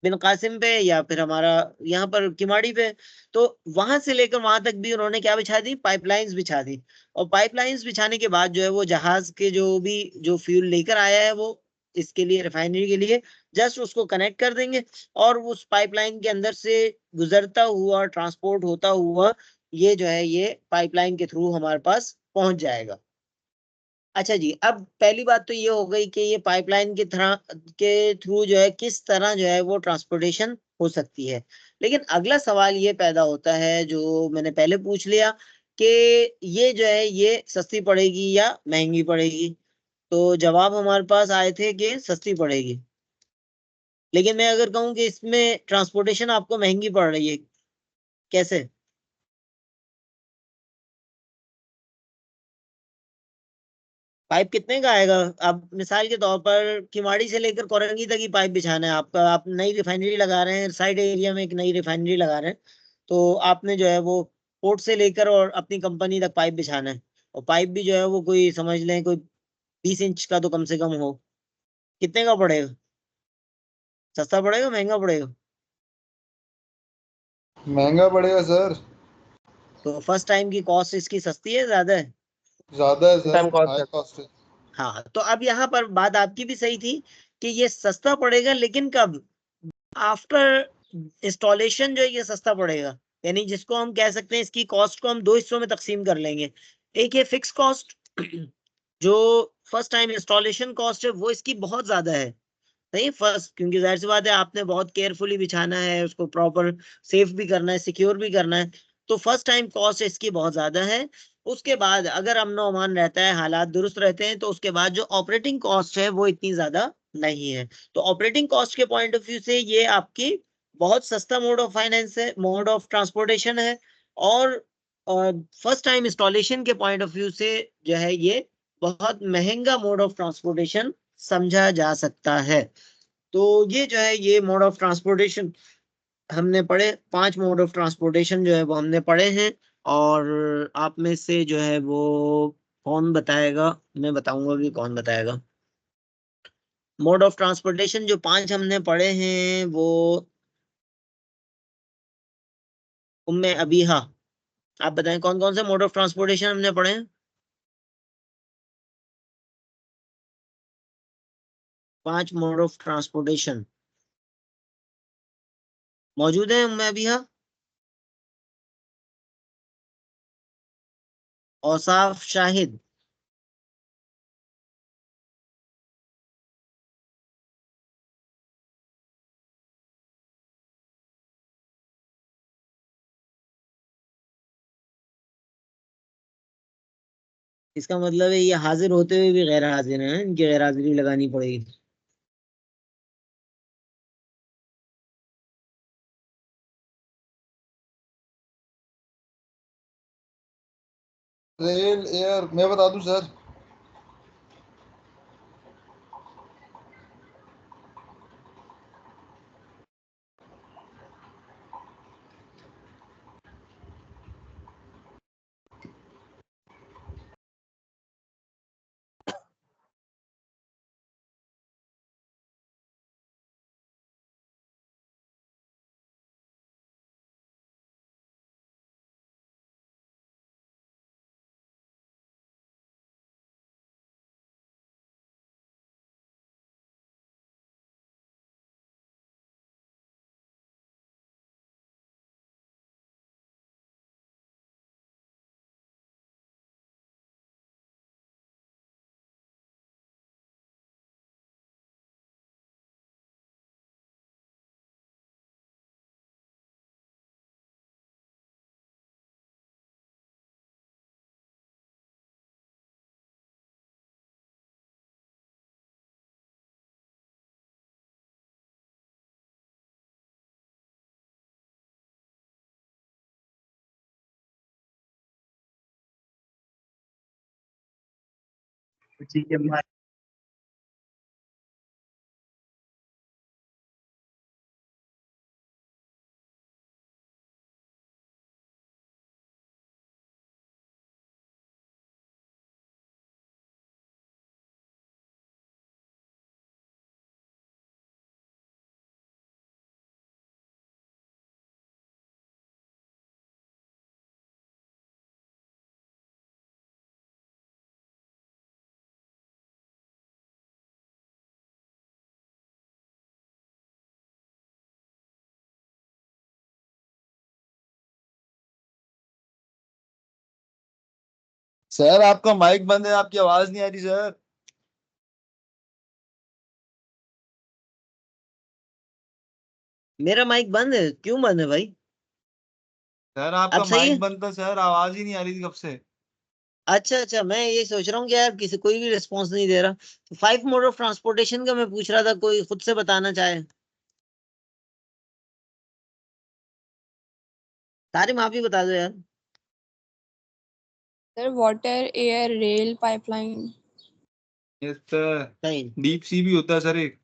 [SPEAKER 1] बिन कासिम पे या फिर हमारा यहाँ पर किमाड़ी पे। तो वहां से लेकर वहां तक भी उन्होंने क्या बिछा दी? पाइपलाइंस बिछा दी। और पाइपलाइंस बिछाने के बाद जो है वो जहाज के जो भी जो फ्यूल लेकर आया है वो इसके लिए, रिफाइनरी के लिए, जस्ट उसको कनेक्ट कर देंगे, और उस पाइपलाइन के अंदर से गुजरता हुआ, ट्रांसपोर्ट होता हुआ, ये जो है ये पाइपलाइन के थ्रू हमारे पास पहुंच जाएगा। अच्छा जी, अब पहली बात तो ये हो गई कि ये पाइपलाइन के थ्रू जो है किस तरह जो है वो ट्रांसपोर्टेशन हो सकती है। लेकिन अगला सवाल ये पैदा होता है जो मैंने पहले पूछ लिया, कि ये जो है ये सस्ती पड़ेगी या महंगी पड़ेगी? तो जवाब हमारे पास आए थे कि सस्ती पड़ेगी। लेकिन मैं अगर कहूँ कि इसमें ट्रांसपोर्टेशन आपको महंगी पड़ रही है, कैसे? पाइप कितने का आएगा? अब मिसाल के तौर पर किमाड़ी से लेकर कोरंगी तक ही पाइप बिछाना है आपका। आप नई रिफाइनरी लगा रहे हैं, साइड एरिया में एक नई रिफाइनरी लगा रहे हैं, तो आपने जो है वो पोर्ट से लेकर और अपनी कंपनी तक पाइप बिछाना है। और पाइप भी जो है वो कोई समझ लें कोई 20 इंच का तो कम से कम हो। कितने का पड़ेगा? सस्ता पड़ेगा महंगा पड़ेगा?
[SPEAKER 8] महंगा पड़ेगा सर।
[SPEAKER 1] तो फर्स्ट टाइम की कॉस्ट इसकी सस्ती है ज्यादा है?
[SPEAKER 8] ज्यादा है
[SPEAKER 6] टाइम
[SPEAKER 8] सर,
[SPEAKER 6] कॉस्ट
[SPEAKER 8] हाई
[SPEAKER 6] है।
[SPEAKER 8] कॉस्ट है।
[SPEAKER 1] हाँ, तो अब यहाँ पर बात आपकी भी सही थी कि ये सस्ता पड़ेगा, लेकिन कब? आफ्टर इंस्टॉलेशन जो है ये सस्ता पड़ेगा। यानी जिसको हम कह सकते हैं इसकी कॉस्ट को हम दो हिस्सों में तकसीम कर लेंगे। एक ये फिक्स कॉस्ट जो फर्स्ट टाइम इंस्टॉलेशन कॉस्ट है वो इसकी बहुत ज्यादा है। नहीं फर्स्ट, क्योंकि जाहिर सी बात है आपने बहुत केयरफुली बिछाना है, उसको प्रॉपर सेफ भी करना है, सिक्योर भी करना है। तो फर्स्ट टाइम कॉस्ट इसकी बहुत ज्यादा है। उसके बाद अगर अमन अमान रहता है, हालात दुरुस्त रहते हैं, तो उसके बाद जो ऑपरेटिंग कॉस्ट है वो इतनी ज्यादा नहीं है। तो ऑपरेटिंग कॉस्ट के पॉइंट ऑफ व्यू से ये आपकी बहुत सस्ता मोड ऑफ फाइनेंस है, मोड ऑफ ट्रांसपोर्टेशन है। और फर्स्ट टाइम इंस्टॉलेशन के पॉइंट ऑफ व्यू से जो है ये बहुत महंगा मोड ऑफ ट्रांसपोर्टेशन समझा जा सकता है। तो ये जो है ये मोड ऑफ ट्रांसपोर्टेशन हमने पढ़े, 5 मोड ऑफ ट्रांसपोर्टेशन जो है वो हमने पढ़े हैं। और आप में से जो है वो कौन बताएगा? मैं बताऊंगा कि कौन बताएगा। मोड ऑफ ट्रांसपोर्टेशन जो 5 हमने पढ़े हैं वो उम्मे अबीहा, आप बताएं कौन कौन से मोड ऑफ ट्रांसपोर्टेशन हमने पढ़े हैं? 5 मोड ऑफ ट्रांसपोर्टेशन मौजूद है उम्मे अबीहा? औसाफ शाहिद? इसका मतलब है ये हाजिर होते हुए भी गैर हाजिर हैं, इनकी गैर हाजिरी लगानी पड़ेगी।
[SPEAKER 8] रेल एयर मैं बता दूं सर।
[SPEAKER 1] ठीक है भाई।
[SPEAKER 8] सर आपका माइक बंद है, आपकी आवाज नहीं आ रही सर।
[SPEAKER 1] मेरा माइक बंद है? क्यों बंद है भाई?
[SPEAKER 7] सर
[SPEAKER 1] अब
[SPEAKER 7] आपका
[SPEAKER 1] सही
[SPEAKER 7] माइक
[SPEAKER 1] है?
[SPEAKER 7] बंद था सर, आवाज ही नहीं आ रही थी कब से।
[SPEAKER 1] अच्छा अच्छा, मैं ये सोच रहा हूँ कि यार किसी कोई भी रिस्पॉन्स नहीं दे रहा। तो 5 मोड ऑफ ट्रांसपोर्टेशन का मैं पूछ रहा था, कोई खुद से बताना चाहे। तारिम आप ही बता दो यार।
[SPEAKER 5] Sir water, air, rail, pipeline.
[SPEAKER 7] Yes sir.
[SPEAKER 1] नहीं,
[SPEAKER 7] डीप सी भी होता है सर एक।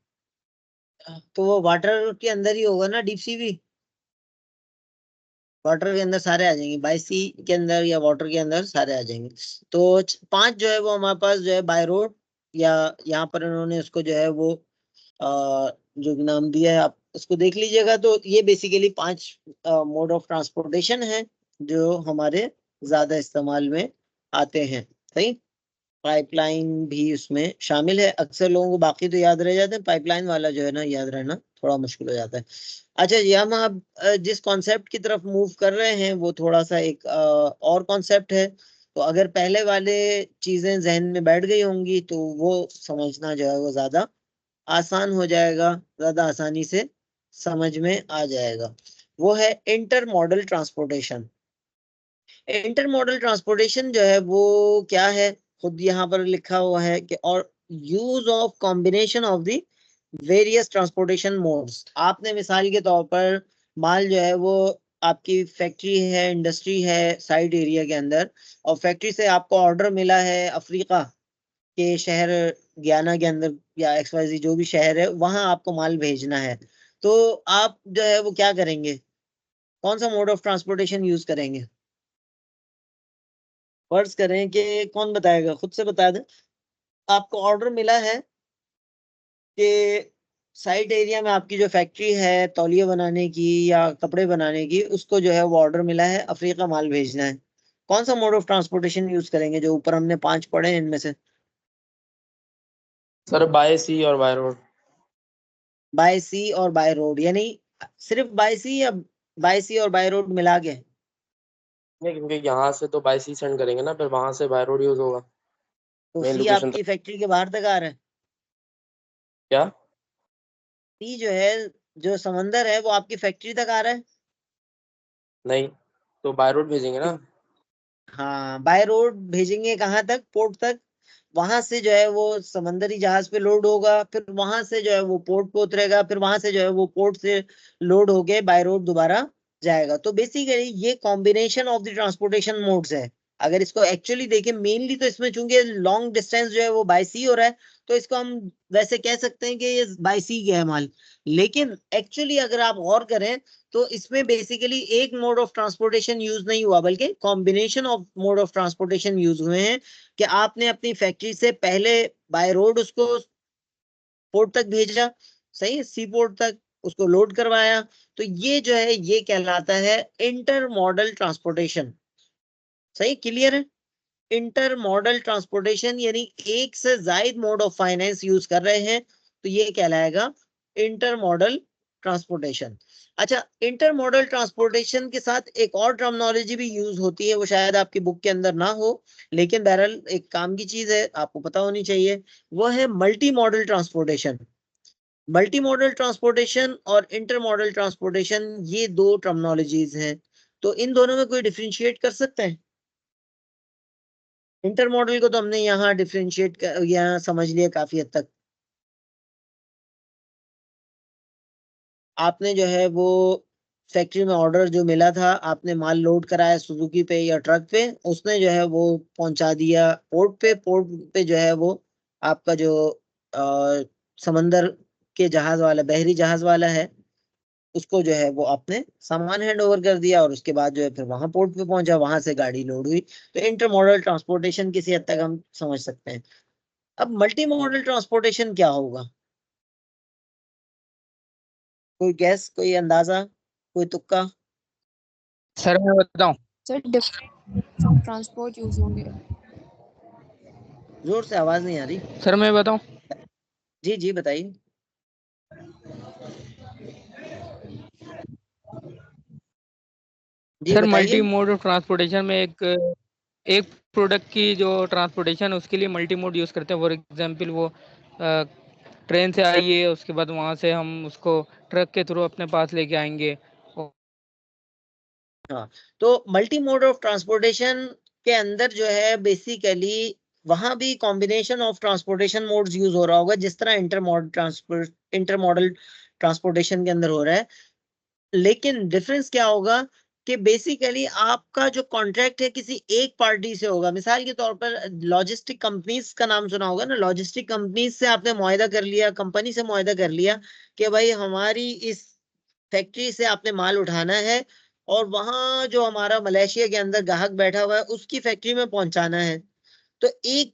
[SPEAKER 1] तो वो वाटर के अंदर ही होगा ना डीप सी भी। वाटर के अंदर सारे आ जाएंगे, बाई सी के अंदर या वाटर के अंदर सारे आ जाएंगे। तो 5 जो है वो हमारे पास जो है बाय रोड, या यहाँ पर उन्होंने उसको जो है वो जो भी नाम दिया है आप उसको देख लीजिएगा। तो ये बेसिकली 5 मोड ऑफ ट्रांसपोर्टेशन है जो हमारे ज्यादा इस्तेमाल में आते हैं। सही, पाइपलाइन भी उसमें शामिल है। अक्सर लोगों को बाकी तो याद रह जाते हैं, पाइपलाइन वाला जो है ना याद रहना थोड़ा मुश्किल हो जाता है। अच्छा जी, हम अब जिस कॉन्सेप्ट की तरफ मूव कर रहे हैं वो थोड़ा सा एक और कॉन्सेप्ट है। तो अगर पहले वाले चीजें जहन में बैठ गई होंगी तो वो समझना जो है वो ज्यादा आसान हो जाएगा, ज्यादा आसानी से समझ में आ जाएगा। वो है inter model transportation. Inter model transportation जो है वो क्या है, खुद यहाँ पर लिखा हुआ है कि और use of combination of the various transportation modes. आपने मिसाल के तौर पर माल जो है वो आपकी फैक्ट्री है, इंडस्ट्री है साइड एरिया के अंदर, और फैक्ट्री से आपको ऑर्डर मिला है अफ्रीका के शहर गयाना के अंदर या XYZ जो भी शहर है वहां आपको माल भेजना है। तो आप जो है वो क्या करेंगे, कौन सा मोड ऑफ ट्रांसपोर्टेशन यूज करेंगे? फर्ज करें कि कौन बताएगा, खुद से बता दें। आपको ऑर्डर मिला है कि साइड एरिया में आपकी जो फैक्ट्री है तौलिया बनाने की या कपड़े बनाने की, उसको जो है वो ऑर्डर मिला है अफ्रीका माल भेजना है। कौन सा मोड ऑफ ट्रांसपोर्टेशन यूज करेंगे जो ऊपर हमने 5 पढ़े हैं इनमें से?
[SPEAKER 6] सर बाय सी और बाय रोड।
[SPEAKER 1] बाय सी और बाय रोड, यानी सिर्फ बाय सी या बाय सी और बाय रोड मिला के?
[SPEAKER 6] नहीं, क्योंकि यहाँ से तो बाय सी सेंड करेंगे ना, फिर वहां से बाय रोड यूज होगा
[SPEAKER 1] तो
[SPEAKER 6] मेन
[SPEAKER 1] सी
[SPEAKER 6] लोकेशन
[SPEAKER 1] आपकी
[SPEAKER 6] तक।
[SPEAKER 1] फैक्ट्री के बाहर तक आ रहा है।
[SPEAKER 6] क्या?
[SPEAKER 1] सी जो है, जो समंदर है वो आपकी फैक्ट्री तक आ रहा है।
[SPEAKER 6] नहीं, तो बाय रोड भेजेंगे ना।
[SPEAKER 1] हाँ, बाय रोड भेजेंगे कहाँ तक? पोर्ट तक। वहां से जो है वो समंदरी जहाज पे लोड होगा, फिर वहां से जो है वो पोर्ट पे उतरेगा, फिर वहां से जो है वो पोर्ट से लोड होके बाय रोड दोबारा जाएगा। तो बेसिकली ये combination of the transportation modes है। अगर इसको एक्चुअली देखें मेनली तो इसमें चूंकि लॉन्ग डिस्टेंस जो है वो बाय सी हो रहा है, तो इसको हम वैसे कह सकते हैं कि ये बाय सी गया है माल। लेकिन एक्चुअली अगर आप गौर करें तो इसमें बेसिकली एक मोड ऑफ ट्रांसपोर्टेशन यूज नहीं हुआ, बल्कि combination of mode of transportation use हुए हैं। कि आपने अपनी फैक्ट्री से पहले बाय रोड उसको पोर्ट तक भेजा, सही है, सी पोर्ट तक उसको लोड करवाया। तो ये जो है ये कहलाता है इंटर मॉडल ट्रांसपोर्टेशन। सही, क्लियर है? इंटर मॉडल ट्रांसपोर्टेशन यानी एक से ज्यादा मोड ऑफ फाइनेंस यूज कर रहे हैं, तो ये कहलाएगा इंटर मॉडल ट्रांसपोर्टेशन। अच्छा, इंटर मॉडल ट्रांसपोर्टेशन के साथ एक और टर्मिनोलॉजी भी यूज होती है, वो शायद आपकी बुक के अंदर ना हो, लेकिन बहरहाल एक काम की चीज है, आपको पता होनी चाहिए। वो है multi modal transportation. Multi modal transportation और इंटर मॉडल ट्रांसपोर्टेशन ये दो टर्मिनोलॉजीज हैं। तो इन दोनों में कोई डिफरेंशिएट कर सकते हैं? इंटर मॉडल को तो हमने यहाँ डिफरेंशिएट यहाँ समझ लिया काफी हद तक। आपने जो है वो फैक्ट्री में ऑर्डर जो मिला था, आपने माल लोड कराया सुजुकी पे या ट्रक पे, उसने जो है वो पहुंचा दिया पोर्ट पे। पोर्ट पे जो है वो आपका जो समंदर के जहाज वाला, बहरी जहाज वाला है, उसको जो है वो आपने सामान हैंड ओवर कर दिया, और उसके बाद जो है फिर वहां पोर्ट पे पहुंचा, वहां से गाड़ी लोड हुई। तो इंटर मॉडल ट्रांसपोर्टेशन किसी हद तक हम समझ सकते हैं। अब मल्टी मॉडल ट्रांसपोर्टेशन क्या होगा? कोई गैस, कोई अंदाजा, कोई तुक्का?
[SPEAKER 4] सर मैं बताऊं?
[SPEAKER 5] सर डिफरेंट ट्रांसपोर्ट यूज होंगे।
[SPEAKER 1] जोर से आवाज नहीं आ रही।
[SPEAKER 4] सर मैं बताऊं?
[SPEAKER 1] जी जी बताइए। जी
[SPEAKER 4] सर
[SPEAKER 1] बताइए।
[SPEAKER 4] मल्टी मोड ऑफ ट्रांसपोर्टेशन में एक प्रोडक्ट की जो ट्रांसपोर्टेशन उसके लिए मल्टी मोड यूज करते हैं। फॉर एग्जांपल वो ट्रेन से आई है, उसके बाद वहां से हम उसको ट्रक के थ्रू अपने पास लेके आएंगे।
[SPEAKER 1] हाँ, तो मल्टी मोड ऑफ ट्रांसपोर्टेशन के अंदर जो है बेसिकली वहां भी combination of transportation modes use हो रहा होगा, जिस तरह इंटर मॉडल ट्रांसपोर्टेशन के अंदर हो रहा है। लेकिन डिफरेंस क्या होगा कि बेसिकली आपका जो कॉन्ट्रैक्ट है किसी एक पार्टी से होगा। मिसाल के तौर पर लॉजिस्टिक कंपनीज का नाम सुना होगा ना, लॉजिस्टिक कंपनीज से आपने मुआहदा कर लिया, कंपनी से मुआहदा कर लिया कि भाई हमारी इस फैक्ट्री से आपने माल उठाना है और वहां जो हमारा मलेशिया के अंदर ग्राहक बैठा हुआ है उसकी फैक्ट्री में पहुंचाना है। तो एक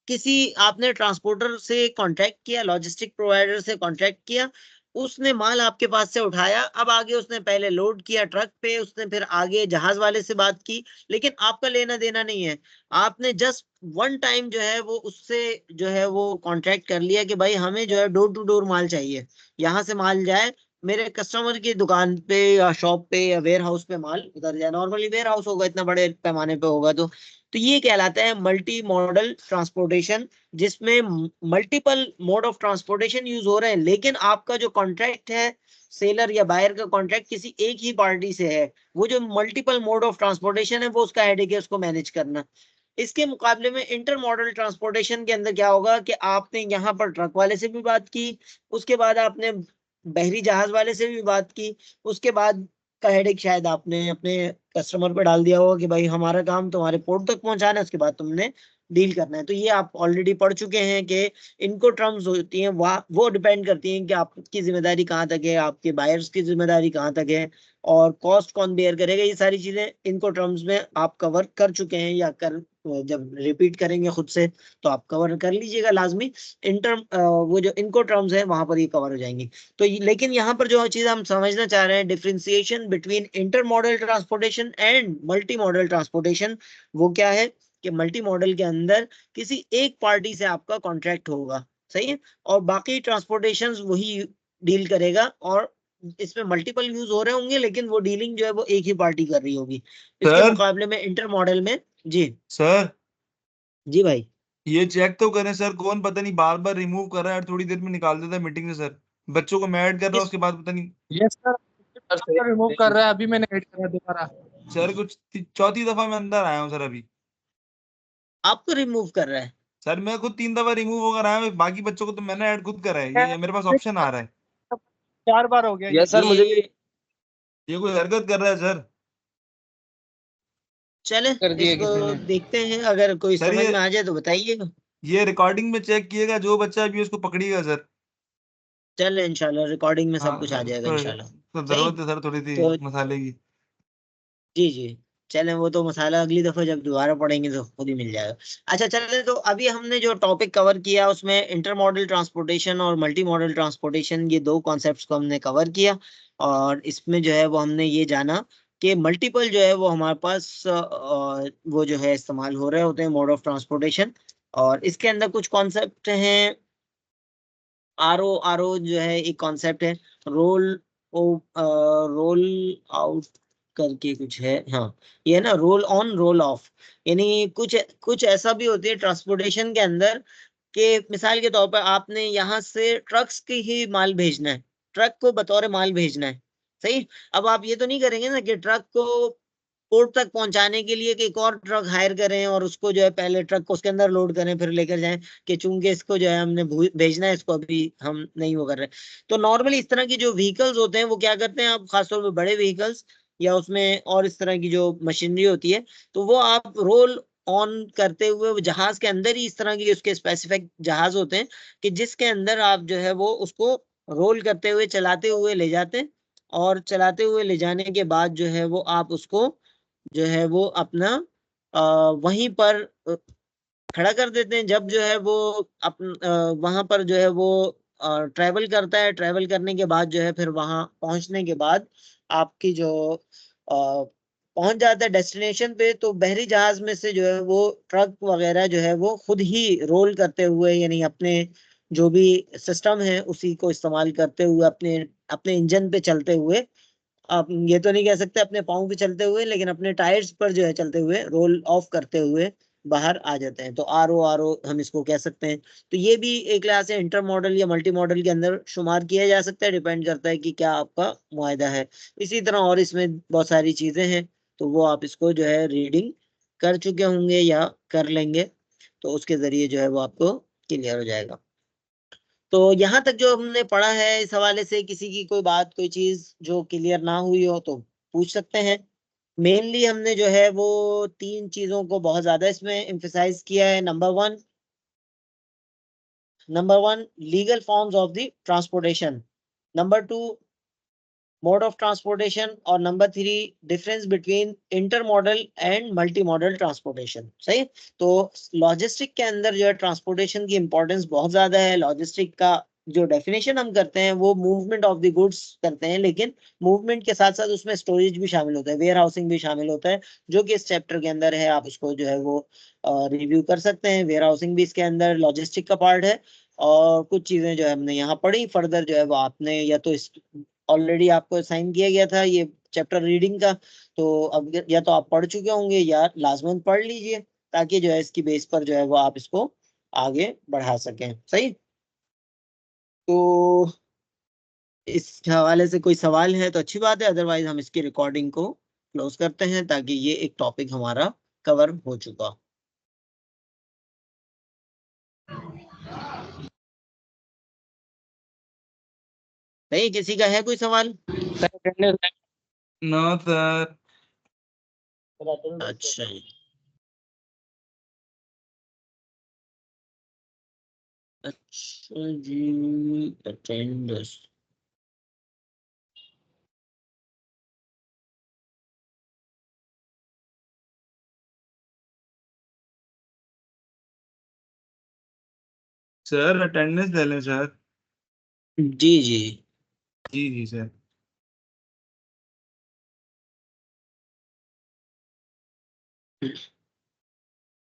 [SPEAKER 1] किसी आपने ट्रांसपोर्टर से कांटेक्ट किया, लॉजिस्टिक प्रोवाइडर से कांटेक्ट किया, उसने माल आपके पास से उठाया, अब आगे उसने पहले लोड किया ट्रक पे, उसने फिर आगे जहाज वाले से बात की, लेकिन आपका लेना देना नहीं है। आपने जस्ट वन टाइम जो है वो उससे जो है वो कांटेक्ट कर लिया कि भाई हमें जो है डोर टू डोर माल चाहिए, यहाँ से माल जाए मेरे कस्टमर की दुकान पे या शॉप पे या वेयर हाउस पे माल उतर जाए। नॉर्मली वेयर हाउस होगा, इतना बड़े पैमाने पे होगा तो ये कहलाता है मल्टी मॉडल ट्रांसपोर्टेशन, जिसमें multiple mode of transportation use हो रहे हैं, लेकिन आपका जो कॉन्ट्रैक्ट है सेलर या बायर का कॉन्ट्रैक्ट किसी एक ही पार्टी से है। वो जो मल्टीपल मोड ऑफ ट्रांसपोर्टेशन है वो उसका हेडेक है उसको मैनेज करना। इसके मुकाबले में इंटर मॉडल ट्रांसपोर्टेशन के अंदर क्या होगा कि आपने यहाँ पर ट्रक वाले से भी बात की, उसके बाद आपने बहरी जहाज वाले से भी बात की, उसके बाद का हेडेक शायद आपने अपने कस्टमर पे डाल दिया होगा कि भाई हमारा काम तुम्हारे पोर्ट तक पहुंचाना है, उसके बाद तुमने डील करना है। तो ये आप ऑलरेडी पढ़ चुके हैं कि इनको टर्म्स होती हैं वो डिपेंड करती हैं कि आपकी जिम्मेदारी कहाँ तक है, आपके बायर्स की जिम्मेदारी कहाँ तक है और कॉस्ट कौन बेयर करेगा। ये सारी चीजें इनको टर्म्स में आप कवर कर चुके हैं या कर जब रिपीट करेंगे खुद से तो आप कवर कर लीजिएगा लाजमी। इंटर वो जो इनको टर्म्स है वहां पर ये कवर हो जाएंगी। तो लेकिन यहाँ पर जो चीज हम समझना चाह रहे हैं differentiation between inter model transportation and multi modal transportation, वो क्या है कि मल्टी मॉडल के अंदर किसी एक पार्टी से आपका कॉन्ट्रैक्ट होगा, सही है, और बाकी ट्रांसपोर्टेशन वही डील करेगा और इसमें मल्टीपल यूज हो रहे होंगे लेकिन वो डीलिंग जो है वो एक ही पार्टी कर रही होगी। इसके
[SPEAKER 7] सर
[SPEAKER 1] मुकाबले में इंटर मॉडल में जी
[SPEAKER 7] सर
[SPEAKER 1] जी भाई
[SPEAKER 7] ये चेक तो करें सर, कौन पता नहीं बार बार रिमूव कर रहा है और थोड़ी देर में निकाल देता है मीटिंग से। सर बच्चों को मैं ऐड कर रहा हूँ
[SPEAKER 1] किस
[SPEAKER 7] उसके बाद पता नहीं
[SPEAKER 4] यस सर,
[SPEAKER 6] सर सही
[SPEAKER 4] रिमूव कर रहा है, अभी मैंने ऐड करा दोबारा।
[SPEAKER 7] सर कुछ चौथी दफा मैं अंदर आया हूँ सर अभी।
[SPEAKER 1] आपको रिमूव कर रहा है?
[SPEAKER 7] सर मैं खुद 3 दफा रिमूव होकर आया हूँ, बाकी बच्चों को तो मैंने ऐड खुद करा है, ये मेरे पास ऑप्शन आ रहा है।
[SPEAKER 4] 4 बार हो गया ये।
[SPEAKER 6] यस सर मुझे भी
[SPEAKER 1] ये
[SPEAKER 7] ये कोई हरकत कर रहा है सर।
[SPEAKER 1] चले
[SPEAKER 4] कर दिया
[SPEAKER 1] इसको
[SPEAKER 4] किसी ने।
[SPEAKER 1] देखते हैं, अगर कोई
[SPEAKER 7] सर
[SPEAKER 1] समझ में आ जाए तो बताइएगा।
[SPEAKER 7] ये रिकॉर्डिंग में चेक किएगा, जो बच्चा अभी उसको पकड़िएगा सर।
[SPEAKER 1] चले इंशाल्लाह रिकॉर्डिंग में सब
[SPEAKER 7] हाँ
[SPEAKER 1] कुछ आ
[SPEAKER 7] सर,
[SPEAKER 1] जाएगा इंशाल्लाह।
[SPEAKER 7] तो
[SPEAKER 1] सही।
[SPEAKER 7] जरूरत है सर थोड़ी सी
[SPEAKER 1] तो
[SPEAKER 7] मसाले की।
[SPEAKER 1] जी जी, चलें वो तो मसाला अगली दफा जब दोबारा पढ़ेंगे तो खुद ही मिल जाएगा। अच्छा चले, तो अभी हमने जो टॉपिक कवर किया उसमें इंटर मॉडल ट्रांसपोर्टेशन और मल्टी मॉडल ट्रांसपोर्टेशन, ये दो कॉन्सेप्ट्स को हमने कवर किया। और इसमें जो है वो हमने ये जाना कि मल्टीपल जो है वो हमारे पास वो जो है इस्तेमाल हो रहे होते हैं मोड ऑफ ट्रांसपोर्टेशन। और इसके अंदर कुछ कॉन्सेप्ट हैं। आर ओ जो है एक कॉन्सेप्ट है। रोल ओ रोल आउट करके कुछ है, हाँ ये है ना, रोल ऑन रोल ऑफ। यानी कुछ कुछ ऐसा भी होती है ट्रांसपोर्टेशन के अंदर कि मिसाल के तौर पर आपने यहाँ से ट्रक्स की ही माल भेजना है, ट्रक को बतौर माल भेजना है, सही। अब आप ये तो नहीं करेंगे ना कि ट्रक को पोर्ट तक पहुंचाने के लिए कि एक और ट्रक हायर करें और उसको जो है पहले ट्रक को उसके अंदर लोड करें फिर लेकर जाएं, कि चूंकि इसको जो है हमने भेजना है इसको अभी हम नहीं वो कर रहे। तो नॉर्मली इस तरह की जो व्हीकल्स होते हैं वो क्या करते हैं, आप खासतौर पर बड़े व्हीकल्स या उसमें और इस तरह की जो मशीनरी होती है तो वो आप रोल ऑन करते हुए वो जहाज के अंदर ही इस तरह की उसके स्पेसिफिक जहाज होते हैं कि जिसके अंदर आप जो है वो उसको रोल करते हुए चलाते हुए ले जाते हैं। और चलाते हुए ले जाने के बाद जो है वो आप उसको जो है वो अपना वहीं पर खड़ा कर देते हैं। जब जो है वो वहां पर जो है वो ट्रैवल करता है, ट्रैवल करने के बाद जो है फिर वहां पहुंचने के बाद आपकी जो पहुंच जाता है डेस्टिनेशन पे, तो बहरी जहाज में से जो है वो ट्रक वगैरह जो है वो खुद ही रोल करते हुए, यानी अपने जो भी सिस्टम है उसी को इस्तेमाल करते हुए अपने अपने इंजन पे चलते हुए, आप ये तो नहीं कह सकते अपने पाँव पे चलते हुए, लेकिन अपने टायर्स पर जो है चलते हुए रोल ऑफ करते हुए बाहर आ जाते हैं। तो आर ओ हम इसको कह सकते हैं। तो ये भी एक क्लास है, इंटर मॉडल या मल्टी मॉडल के अंदर शुमार किया जा सकता है, डिपेंड करता है कि क्या आपका मुआहदा है। इसी तरह और इसमें बहुत सारी चीजें हैं, तो वो आप इसको जो है रीडिंग कर चुके होंगे या कर लेंगे, तो उसके जरिए जो है वो आपको क्लियर हो जाएगा। तो यहाँ तक जो हमने पढ़ा है इस हवाले से किसी की कोई बात कोई चीज जो क्लियर ना हुई हो तो पूछ सकते हैं। मेनली हमने जो है वो 3 चीजों को बहुत ज्यादा इसमें एम्फेसाइज किया है। Number one legal forms of the transportation, number 2 mode of transportation, और number 3 difference between intermodal and multi modal transportation. सही। तो लॉजिस्टिक के अंदर जो है ट्रांसपोर्टेशन की इंपॉर्टेंस बहुत ज्यादा है। लॉजिस्टिक का जो डेफिनेशन हम करते हैं वो मूवमेंट ऑफ द गुड्स करते हैं, लेकिन मूवमेंट के साथ साथ उसमें स्टोरेज भी शामिल होता है, वेयर हाउसिंग भी शामिल होता है, जो कि इस चैप्टर के अंदर है। आप उसको जो है वो रिव्यू कर सकते हैं। वेयर हाउसिंग भी इसके अंदर लॉजिस्टिक का पार्ट है। और कुछ चीजें जो है हमने यहाँ पढ़ी, फर्दर जो है वो आपने या तो इस ऑलरेडी आपको साइन किया गया था ये चैप्टर रीडिंग का, तो अब या तो आप पढ़ चुके होंगे या लास्ट मंथ पढ़ लीजिए, ताकि जो है इसकी बेस पर जो है वो आप इसको आगे बढ़ा सकें। सही। तो इस हवाले से कोई सवाल है तो अच्छी बात है, अदरवाइज हम इसकी रिकॉर्डिंग को क्लोज करते हैं, ताकि ये एक टॉपिक हमारा कवर हो चुका। नहीं, किसी का है कोई सवाल?
[SPEAKER 7] No sir.
[SPEAKER 1] अच्छा, अच्छा जी, अटेंडेंस।
[SPEAKER 7] सर अटेंडेंस ले लें सर।
[SPEAKER 1] जी जी।
[SPEAKER 7] जी जी सर।